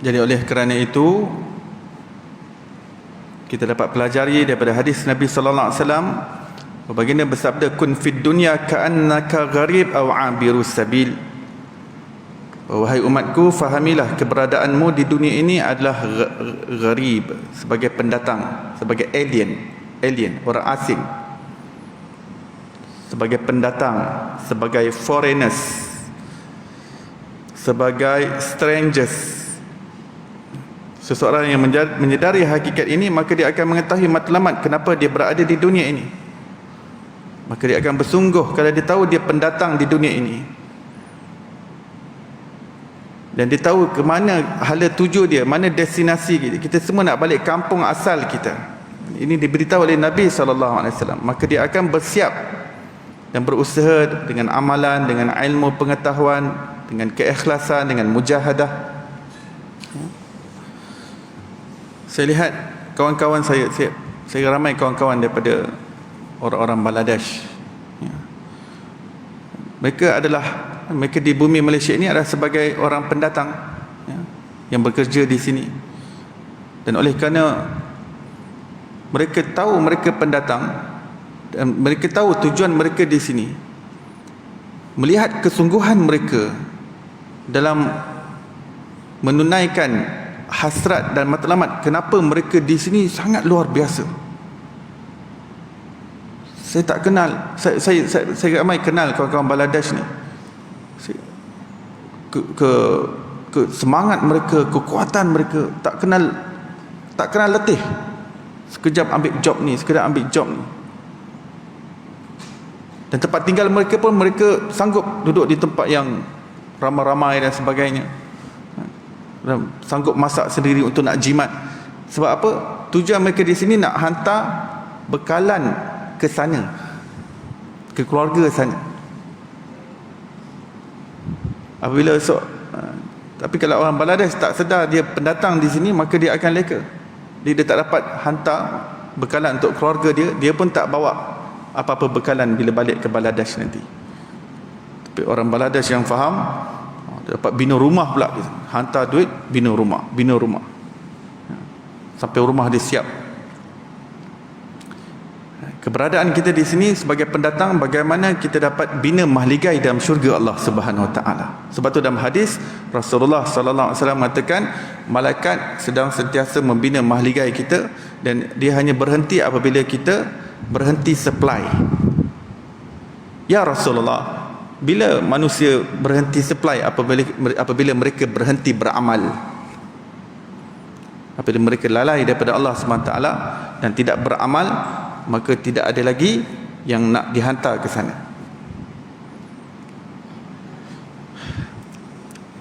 Speaker 1: Jadi oleh kerana itu kita dapat pelajari daripada hadis Nabi sallallahu alaihi wasallam, baginda bersabda, kun fid dunya ka'annaka gharib aw 'abirus sabil. Wahai umatku, fahamilah keberadaanmu di dunia ini adalah gharib, sebagai pendatang, sebagai alien, orang asing, sebagai pendatang, sebagai foreigners, sebagai strangers. Seseorang yang menyedari hakikat ini, maka dia akan mengetahui matlamat kenapa dia berada di dunia ini. Maka dia akan bersungguh kalau dia tahu dia pendatang di dunia ini, dan dia tahu ke mana hala tuju dia, mana destinasi kita. Kita semua nak balik kampung asal kita. Ini diberitahu oleh Nabi SAW. Maka dia akan bersiap dan berusaha dengan amalan, dengan ilmu pengetahuan, dengan keikhlasan, dengan mujahadah. Saya lihat kawan-kawan saya ramai kawan-kawan daripada orang-orang Bangladesh. Mereka di bumi Malaysia ini adalah sebagai orang pendatang, yang bekerja di sini. Dan oleh kerana mereka tahu mereka pendatang dan mereka tahu tujuan mereka di sini, melihat kesungguhan mereka dalam menunaikan hasrat dan matlamat kenapa mereka di sini sangat luar biasa. Saya tak kenal, saya ramai kenal kawan-kawan Bangladesh ni. Ke semangat mereka, kekuatan mereka, tak kenal letih. Sekejap ambil job ni, sekejap ambil job ni. Dan tempat tinggal mereka pun, mereka sanggup duduk di tempat yang ramai-ramai dan sebagainya, sanggup masak sendiri untuk nak jimat. Sebab apa? Tujuan mereka di sini nak hantar bekalan ke sana, ke keluarga sana. Apabila tapi kalau orang Bangladesh tak sedar dia pendatang di sini, maka dia akan leka. Dia tak dapat hantar bekalan untuk keluarga dia, dia pun tak bawa apa-apa bekalan bila balik ke Bangladesh nanti. Tapi orang Bangladesh yang faham, dapat bina rumah pula, hantar duit, bina rumah, sampai rumah dia siap. Keberadaan kita di sini sebagai pendatang, bagaimana kita dapat bina mahligai dalam syurga Allah Subhanahu Wa Taala. Sebab tu dalam hadis Rasulullah sallallahu alaihi wasallam mengatakan, malaikat sedang sentiasa membina mahligai kita, dan dia hanya berhenti apabila kita berhenti supply. Ya Rasulullah, bila manusia berhenti supply? Apabila mereka berhenti beramal, apabila mereka lalai daripada Allah SWT dan tidak beramal, maka tidak ada lagi yang nak dihantar ke sana.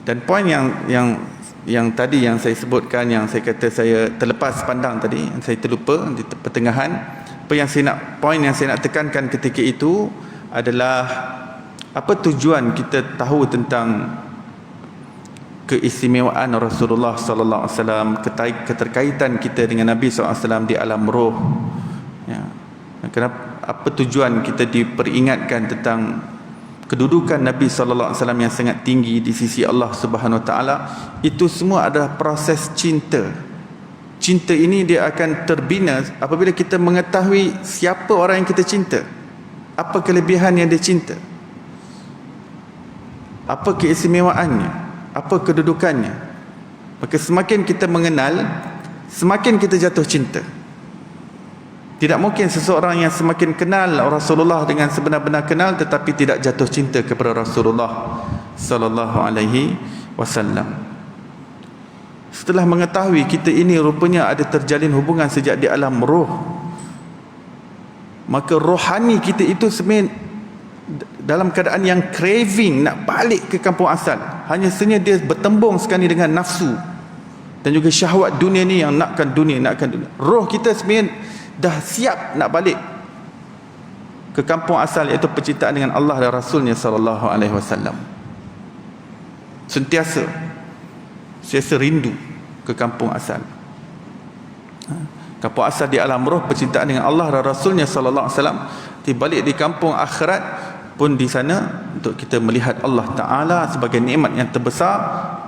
Speaker 1: Dan poin yang tadi yang saya sebutkan, yang saya kata saya terlepas pandang tadi, yang saya terlupa di pertengahan, poin yang saya nak tekankan ketika itu adalah, apa tujuan kita tahu tentang keistimewaan Rasulullah sallallahu alaihi wasallam, keterkaitan kita dengan Nabi sallallahu alaihi wasallam di alam roh, ya. Kenapa, apa tujuan kita diperingatkan tentang kedudukan Nabi sallallahu alaihi wasallam yang sangat tinggi di sisi Allah Subhanahu Wa Taala? Itu semua adalah proses cinta. Cinta ini dia akan terbina apabila kita mengetahui siapa orang yang kita cinta, apa kelebihan yang dia cinta, apa keistimewaannya, apa kedudukannya. Maka semakin kita mengenal, semakin kita jatuh cinta. Tidak mungkin seseorang yang semakin kenal Rasulullah dengan sebenar-benar kenal tetapi tidak jatuh cinta kepada Rasulullah sallallahu alaihi wasallam. Setelah mengetahui kita ini rupanya ada terjalin hubungan sejak di alam roh, maka rohani kita itu sebenarnya dalam keadaan yang craving nak balik ke kampung asal. Hanya saja dia bertembung sekali dengan nafsu dan juga syahwat dunia ni, yang nakkan dunia. Roh kita sebenarnya dah siap nak balik ke kampung asal, iaitu percintaan dengan Allah dan Rasulnya sallallahu alaihi wasallam. Sentiasa rindu ke kampung asal. Kampung asal di alam roh, percintaan dengan Allah dan Rasulnya sallallahu alaihi wasallam. Balik di kampung akhirat pun di sana untuk kita melihat Allah Ta'ala sebagai nikmat yang terbesar.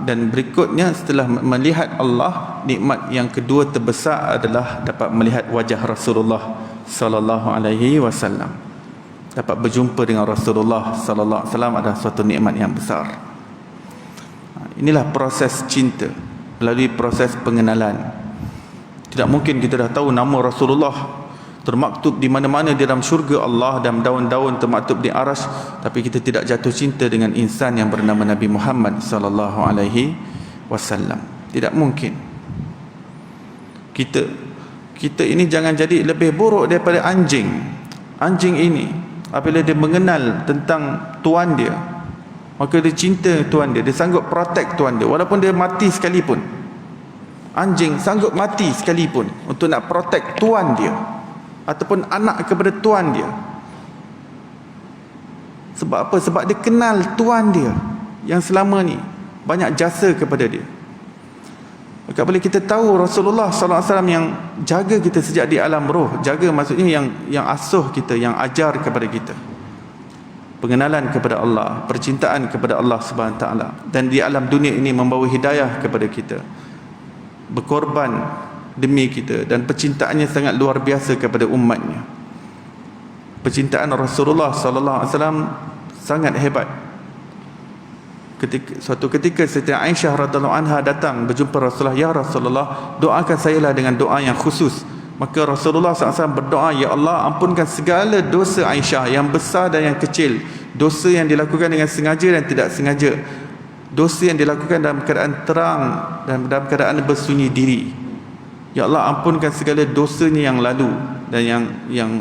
Speaker 1: Dan berikutnya setelah melihat Allah, nikmat yang kedua terbesar adalah dapat melihat wajah Rasulullah sallallahu alaihi wasallam. Dapat berjumpa dengan Rasulullah sallallahu alaihi wasallam adalah suatu nikmat yang besar. Inilah proses cinta melalui proses pengenalan. Tidak mungkin kita dah tahu nama Rasulullah termaktub di mana-mana di dalam syurga Allah dan daun-daun termaktub di arasy, tapi kita tidak jatuh cinta dengan insan yang bernama Nabi Muhammad sallallahu alaihi wasallam. Tidak mungkin. Kita ini jangan jadi lebih buruk daripada anjing. Anjing ini apabila dia mengenal tentang tuan dia, maka dia cinta tuan dia, dia sanggup protect tuan dia walaupun dia mati sekalipun. Anjing sanggup mati sekalipun untuk nak protect tuan dia ataupun anak kepada tuan dia. Sebab apa? Sebab dia kenal tuan dia yang selama ni banyak jasa kepada dia. Maka bila kita tahu Rasulullah sallallahu alaihi wasallam yang jaga kita sejak di alam roh, jaga maksudnya yang asuh kita, yang ajar kepada kita pengenalan kepada Allah, percintaan kepada Allah Subhanahu taala, dan di alam dunia ini membawa hidayah kepada kita, berkorban demi kita, dan percintaannya sangat luar biasa kepada umatnya. Percintaan Rasulullah sallallahu alaihi wasallam sangat hebat. Suatu ketika Siti Aisyah radhiyallahu anha datang berjumpa Rasulullah, "Ya Rasulullah, doakan sayalah dengan doa yang khusus." Maka Rasulullah SAW berdoa, "Ya Allah, ampunkan segala dosa Aisyah, yang besar dan yang kecil, dosa yang dilakukan dengan sengaja dan tidak sengaja, dosa yang dilakukan dalam keadaan terang dan dalam keadaan bersunyi diri. Ya Allah, ampunkan segala dosanya yang lalu dan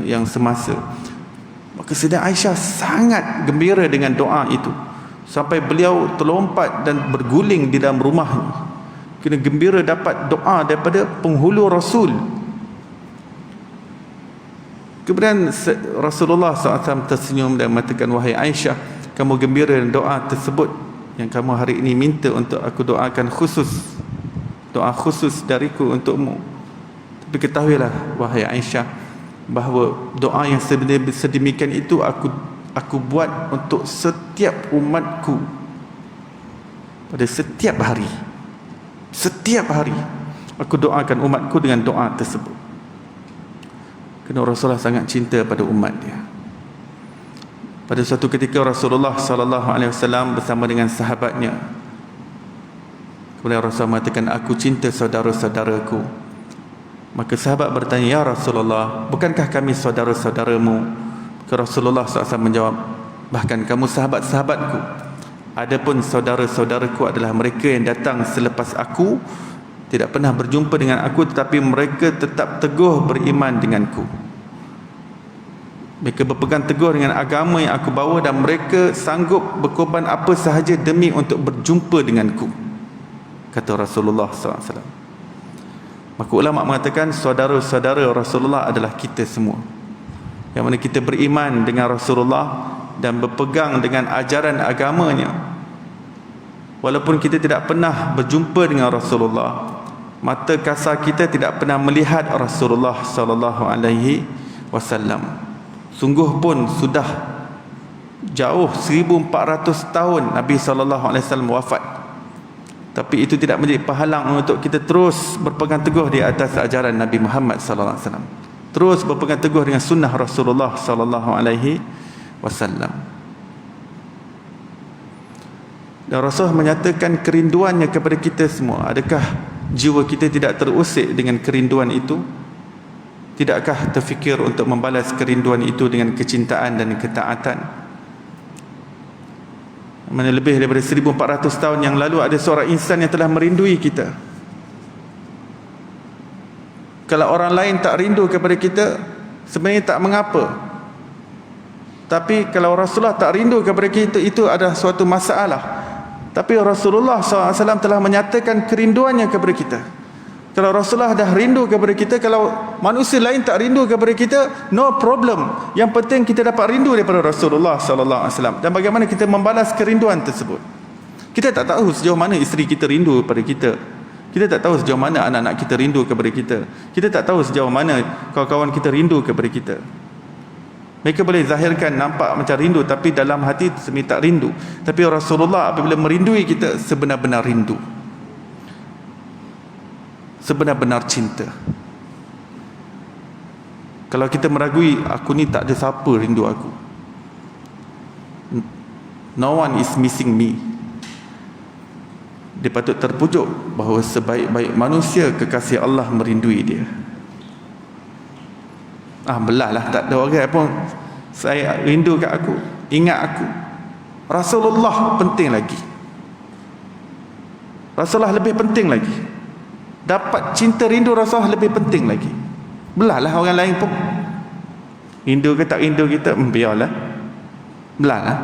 Speaker 1: yang semasa." Maka Sayyidah Aisyah sangat gembira dengan doa itu, sampai beliau terlompat dan berguling di dalam rumahnya, kena gembira dapat doa daripada penghulu Rasul. Kemudian Rasulullah SAW tersenyum dan mengatakan, "Wahai Aisyah, kamu gembira dengan doa tersebut yang kamu hari ini minta untuk aku doakan khusus, doa khusus dariku untukmu. Tapi ketahuilah wahai Aisyah, bahawa doa yang sedemikian itu aku buat untuk setiap umatku pada setiap hari. Setiap hari aku doakan umatku dengan doa tersebut." Kerana Rasulullah sangat cinta pada umat dia. Pada suatu ketika Rasulullah sallallahu alaihi wasallam bersama dengan sahabatnya, kemudian Rasulullah mengatakan, "Aku cinta saudara-saudaraku." Maka sahabat bertanya, "Ya Rasulullah, bukankah kami saudara-saudaramu?" Maka Rasulullah SAW menjawab, "Bahkan kamu sahabat-sahabatku. Adapun saudara-saudaraku adalah mereka yang datang selepas aku, tidak pernah berjumpa dengan aku, tetapi mereka tetap teguh beriman denganku. Mereka berpegang teguh dengan agama yang aku bawa, dan mereka sanggup berkorban apa sahaja demi untuk berjumpa denganku," kata Rasulullah SAW. Maka ulama mengatakan saudara-saudara Rasulullah adalah kita semua, yang mana kita beriman dengan Rasulullah dan berpegang dengan ajaran agamanya. Walaupun kita tidak pernah berjumpa dengan Rasulullah, mata kasar kita tidak pernah melihat Rasulullah sallallahu alaihi wasallam. Sungguh pun sudah jauh 1400 tahun Nabi sallallahu alaihi wasallam wafat. Tapi itu tidak menjadi penghalang untuk kita terus berpegang teguh di atas ajaran Nabi Muhammad sallallahu alaihi wasallam. Terus berpegang teguh dengan sunnah Rasulullah sallallahu alaihi wasallam. Dan Rasulullah menyatakan kerinduannya kepada kita semua. Adakah jiwa kita tidak terusik dengan kerinduan itu? Tidakkah terfikir untuk membalas kerinduan itu dengan kecintaan dan ketaatan? Mana lebih daripada 1400 tahun yang lalu ada seorang insan yang telah merindui kita. Kalau orang lain tak rindu kepada kita, sebenarnya tak mengapa. Tapi kalau Rasulullah tak rindu kepada kita, itu adalah suatu masalah. Tapi Rasulullah SAW telah menyatakan kerinduannya kepada kita. Kalau Rasulullah dah rindu kepada kita, kalau manusia lain tak rindu kepada kita, no problem. Yang penting kita dapat rindu daripada Rasulullah SAW. Dan bagaimana kita membalas kerinduan tersebut. Kita tak tahu sejauh mana isteri kita rindu kepada kita. Kita tak tahu sejauh mana anak-anak kita rindu kepada kita. Kita tak tahu sejauh mana kawan-kawan kita rindu kepada kita. Mereka boleh zahirkan nampak macam rindu, tapi dalam hati sebenarnya tak rindu. Tapi Rasulullah apabila merindui kita, sebenar-benar rindu, sebenar-benar cinta. Kalau kita meragui, aku ni tak ada siapa rindu aku, no one is missing me, dia patut terpujuk bahawa sebaik-baik manusia kekasih Allah merindui dia. Belah lah, tak ada orang pun saya rindu kat aku, ingat aku. Rasulullah penting lagi, Rasulullah lebih penting lagi. Dapat cinta rindu Rasulullah lebih penting lagi. Belah lah orang lain pun, rindu ke tak rindu kita, biarlah, belah lah.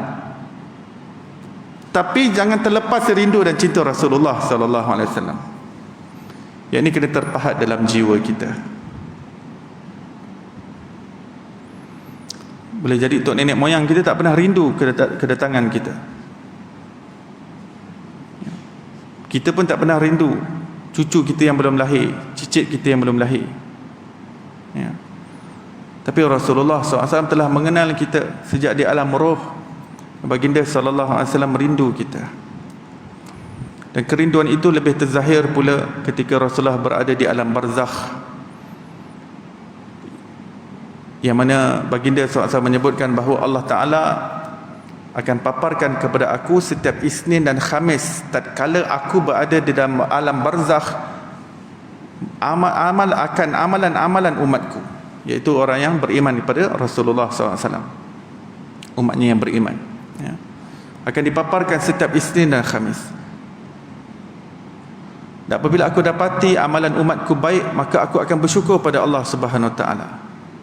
Speaker 1: Tapi jangan terlepas rindu dan cinta Rasulullah SAW. Yang ini kena terpahat dalam jiwa kita. Boleh jadi tok nenek moyang kita tak pernah rindu kedatangan kita. Kita pun tak pernah rindu cucu kita yang belum lahir, cicit kita yang belum lahir. Ya. Tapi Rasulullah SAW telah mengenal kita sejak di alam roh. Baginda SAW merindu kita. Dan kerinduan itu lebih terzahir pula ketika Rasulullah berada di alam barzakh, yang mana baginda SAW menyebutkan bahawa Allah Ta'ala akan paparkan kepada aku setiap Isnin dan Khamis, tatkala aku berada di dalam alam barzakh, amalan-amalan umatku, iaitu orang yang beriman kepada Rasulullah SAW, umatnya yang beriman, ya, akan dipaparkan setiap Isnin dan Khamis. Dan apabila aku dapati amalan umatku baik, maka aku akan bersyukur pada Allah Subhanahu Wa Ta'ala,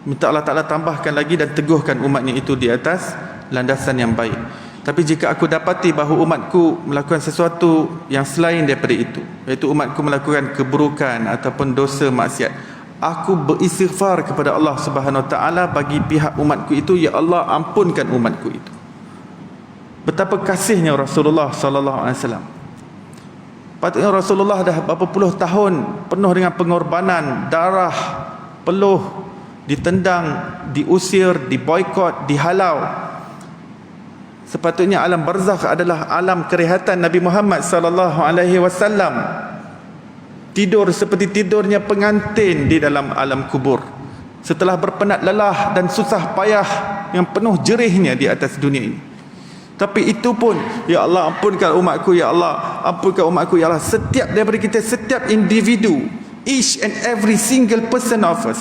Speaker 1: minta Allah Ta'ala tambahkan lagi dan teguhkan umatnya itu di atas landasan yang baik. Tapi jika aku dapati bahawa umatku melakukan sesuatu yang selain daripada itu, iaitu umatku melakukan keburukan ataupun dosa maksiat, aku beristighfar kepada Allah Subhanahu Wa Ta'ala bagi pihak umatku itu, ya Allah ampunkan umatku itu. Betapa kasihnya Rasulullah SAW. Patutnya Rasulullah dah berapa puluh tahun penuh dengan pengorbanan, darah, peluh, ditendang, diusir, diboikot, dihalau. Sepatutnya alam barzakh adalah alam kerehatan Nabi Muhammad SAW. Tidur seperti tidurnya pengantin di dalam alam kubur, setelah berpenat lelah dan susah payah yang penuh jerihnya di atas dunia ini. Tapi itu pun, ya Allah ampunkan umatku, ya Allah ampunkan umatku, ya Allah. Setiap daripada kita, setiap individu, each and every single person of us,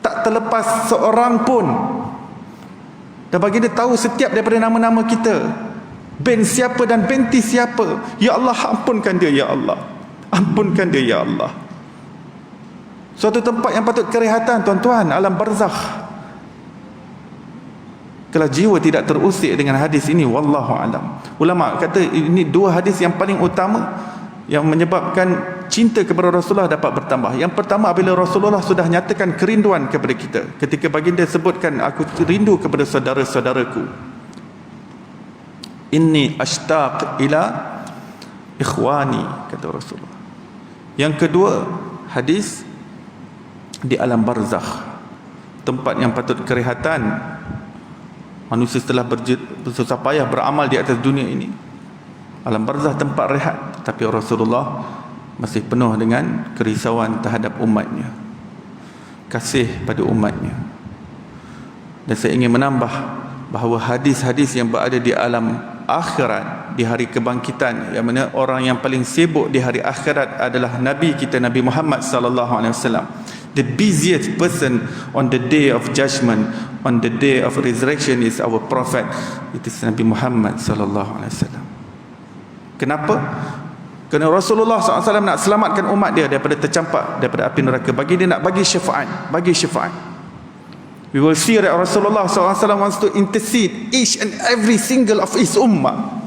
Speaker 1: tak terlepas seorang pun. Dan bagi dia tahu setiap daripada nama-nama kita, bin siapa dan binti siapa, ya Allah ampunkan dia, ya Allah ampunkan dia, ya Allah. Suatu tempat yang patut kerehatan, tuan-tuan, alam barzakh. Kalau jiwa tidak terusik dengan hadis ini, wallahu alam. Ulama kata ini dua hadis yang paling utama yang menyebabkan cinta kepada Rasulullah dapat bertambah. Yang pertama, apabila Rasulullah sudah nyatakan kerinduan kepada kita, ketika baginda sebutkan, aku rindu kepada saudara-saudaraku, inni ashtaq ila ikhwani, kata Rasulullah. Yang kedua, hadis di alam barzakh, tempat yang patut kerehatan manusia setelah bersusah payah beramal di atas dunia ini. Alam barzakh tempat rehat, tapi Rasulullah masih penuh dengan kerisauan terhadap umatnya, kasih pada umatnya. Dan saya ingin menambah bahawa hadis-hadis yang berada di alam akhirat, di hari kebangkitan, yang mana orang yang paling sibuk di hari akhirat adalah Nabi kita, Nabi Muhammad SAW. The busiest person on the day of judgment, on the day of resurrection, is our prophet. It is Nabi Muhammad SAW. Kenapa? Kerana Rasulullah SAW nak selamatkan umat dia daripada tercampak daripada api neraka. Bagi dia nak bagi syafaat, bagi syafaat. We will see that Rasulullah SAW wants to intercede each and every single of his ummah.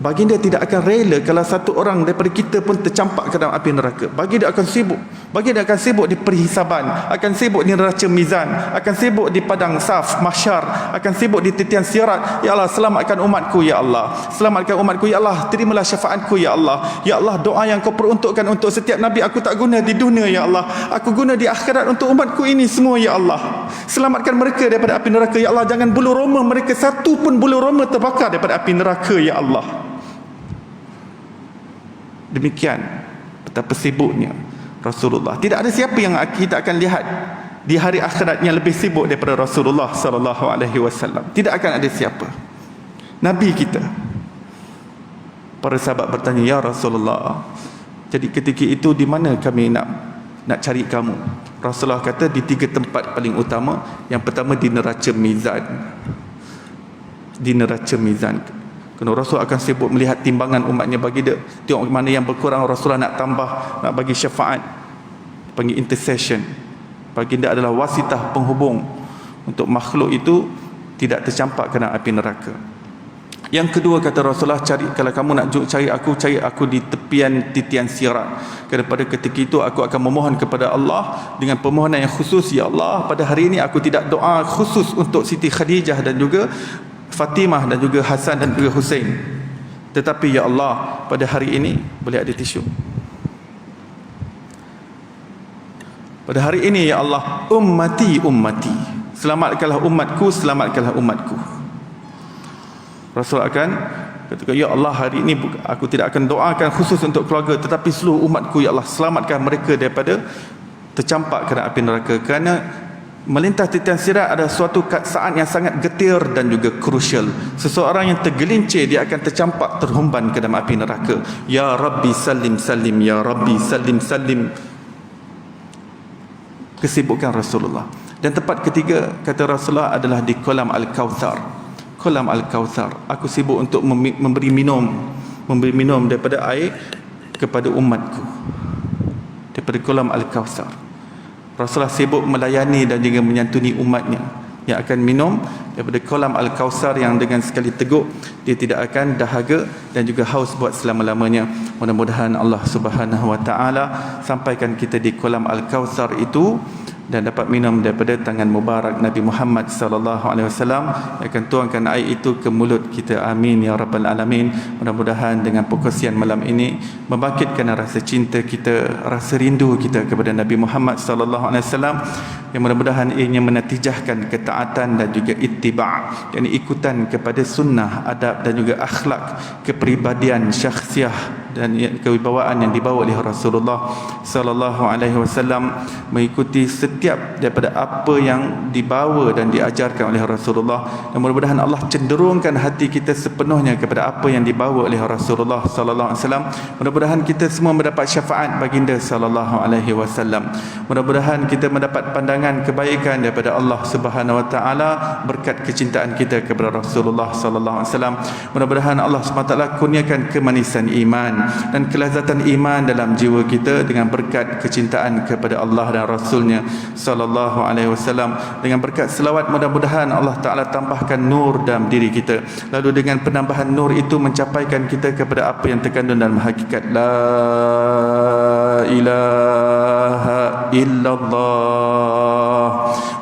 Speaker 1: Baginda tidak akan rela kalau satu orang daripada kita pun tercampak ke dalam api neraka. Baginda akan sibuk. Baginda akan sibuk di perhisaban, akan sibuk di neraca mizan, akan sibuk di padang saf mahsyar, akan sibuk di titian sirat. Ya Allah, selamatkan umatku ya Allah. Selamatkan umatku ya Allah. Terimalah syafaatku ya Allah. Ya Allah, doa yang kau peruntukkan untuk setiap nabi aku tak guna di dunia ya Allah. Aku guna di akhirat untuk umatku ini semua ya Allah. Selamatkan mereka daripada api neraka ya Allah. Jangan bulu roma mereka satu pun bulu roma terbakar daripada api neraka ya Allah. Demikian betapa sibuknya Rasulullah. Tidak ada siapa yang kita akan lihat di hari akhirat yang lebih sibuk daripada Rasulullah sallallahu alaihi wasallam. Tidak akan ada siapa. Nabi kita. Para sahabat bertanya, "Ya Rasulullah, jadi ketika itu di mana kami nak cari kamu?" Rasulullah kata, di 3 tempat paling utama. Yang pertama di neraca mizan. Di neraca mizan. Kerana Rasul akan sibuk melihat timbangan umatnya bagi dia. Tengok mana yang berkurang, Rasulullah nak tambah, nak bagi syafaat. Panggil intercession. Baginda adalah wasitah penghubung untuk makhluk itu tidak tercampak ke dalam api neraka. Yang kedua kata Rasulullah, kalau kamu nak cari aku di tepian titian sirat. Kerana pada ketika itu aku akan memohon kepada Allah dengan permohonan yang khusus. Ya Allah, pada hari ini aku tidak doa khusus untuk Siti Khadijah dan juga Fatimah dan juga Hasan dan juga Husain, tetapi ya Allah, pada hari ini boleh ada tisu. Pada hari ini ya Allah, ummati, selamatkanlah umatku, selamatkanlah umatku. Rasul akan kata, ya Allah, hari ini aku tidak akan doakan khusus untuk keluarga, tetapi seluruh umatku ya Allah, selamatkan mereka daripada tercampak ke dalam api neraka. Kerana melintas titian sirat adalah suatu saat yang sangat getir dan juga krusial. Seseorang yang tergelincir, dia akan tercampak, terhumban ke dalam api neraka. Ya Rabbi salim salim, ya Rabbi salim salim. Kesibukan Rasulullah. Dan tempat ketiga kata Rasulullah adalah di kolam Al-Kautsar. Kolam Al-Kautsar, aku sibuk untuk memberi minum daripada air kepada umatku daripada kolam Al-Kautsar. Rasulullah sibuk melayani dan juga menyantuni umatnya yang akan minum daripada kolam Al-Kautsar yang dengan sekali teguk dia tidak akan dahaga dan juga haus buat selama-lamanya. Mudah-mudahan Allah Subhanahu wa taala sampaikan kita di kolam Al-Kautsar itu dan dapat minum daripada tangan mubarak Nabi Muhammad sallallahu alaihi wasallam yang akan tuangkan air itu ke mulut kita. Amin ya rabbal alamin. Mudah-mudahan dengan perkongsian malam ini membangkitkan rasa cinta kita, rasa rindu kita kepada Nabi Muhammad sallallahu alaihi wasallam, yang mudah-mudahan ianya menatijahkan ketaatan dan juga ittiba', yakni ikutan kepada sunnah, adab dan juga akhlak, kepribadian, syakhsiah dan kewibawaan yang dibawa oleh Rasulullah sallallahu alaihi wasallam, mengikuti setiap daripada apa yang dibawa dan diajarkan oleh Rasulullah. Dan mudah-mudahan Allah cenderungkan hati kita sepenuhnya kepada apa yang dibawa oleh Rasulullah sallallahu alaihi wasallam. Mudah-mudahan kita semua mendapat syafaat baginda sallallahu alaihi wasallam. Mudah-mudahan kita mendapat pandangan kebaikan daripada Allah Subhanahu wa taala berkat kecintaan kita kepada Rasulullah sallallahu alaihi wasallam. Mudah-mudahan Allah Subhanahu wa taala kurniakan kemanisan iman dan kelazatan iman dalam jiwa kita dengan berkat kecintaan kepada Allah dan Rasulnya sallallahu alaihi wasallam. Dengan berkat selawat, mudah-mudahan Allah Ta'ala tambahkan nur dalam diri kita, lalu dengan penambahan nur itu mencapaikan kita kepada apa yang terkandung dalam hakikat la ilaha illallah.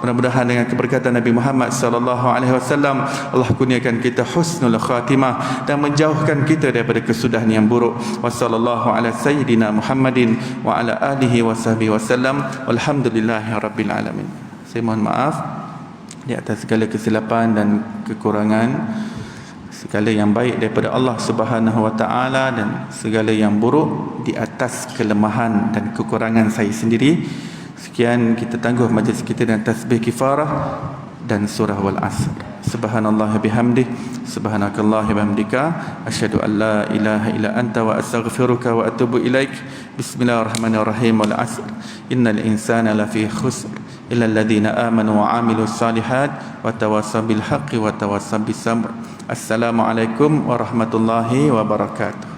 Speaker 1: Mudah-mudahan dengan keberkatan Nabi Muhammad sallallahu alaihi wasallam Allah kurniakan kita husnul khatimah dan menjauhkan kita daripada kesudahan yang buruk. Wassallallahu ala sayyidina Muhammadin wa ala alihi wa sahbihi wasallam. Walhamdulillahi rabbil alamin. Saya mohon maaf di atas segala kesilapan dan kekurangan, segala yang baik daripada Allah Subhanahu wa taala dan segala yang buruk di atas kelemahan dan kekurangan saya sendiri. Sekian, kita tangguh majlis kita dengan tasbih kifarah dan surah wal asr. Subhanallah bihamdih, subhanakallah bihamdika, asyhadu an la ilaha illa anta wa astaghfiruka wa atubu ilaik. Bismillahirrahmanirrahim. Wal asr innal insana lafi khusr illa alladhina amanu wa amilus salihat wa tawassaw bil haqqi wa tawassaw bis sabr. Assalamualaikum warahmatullahi wabarakatuh.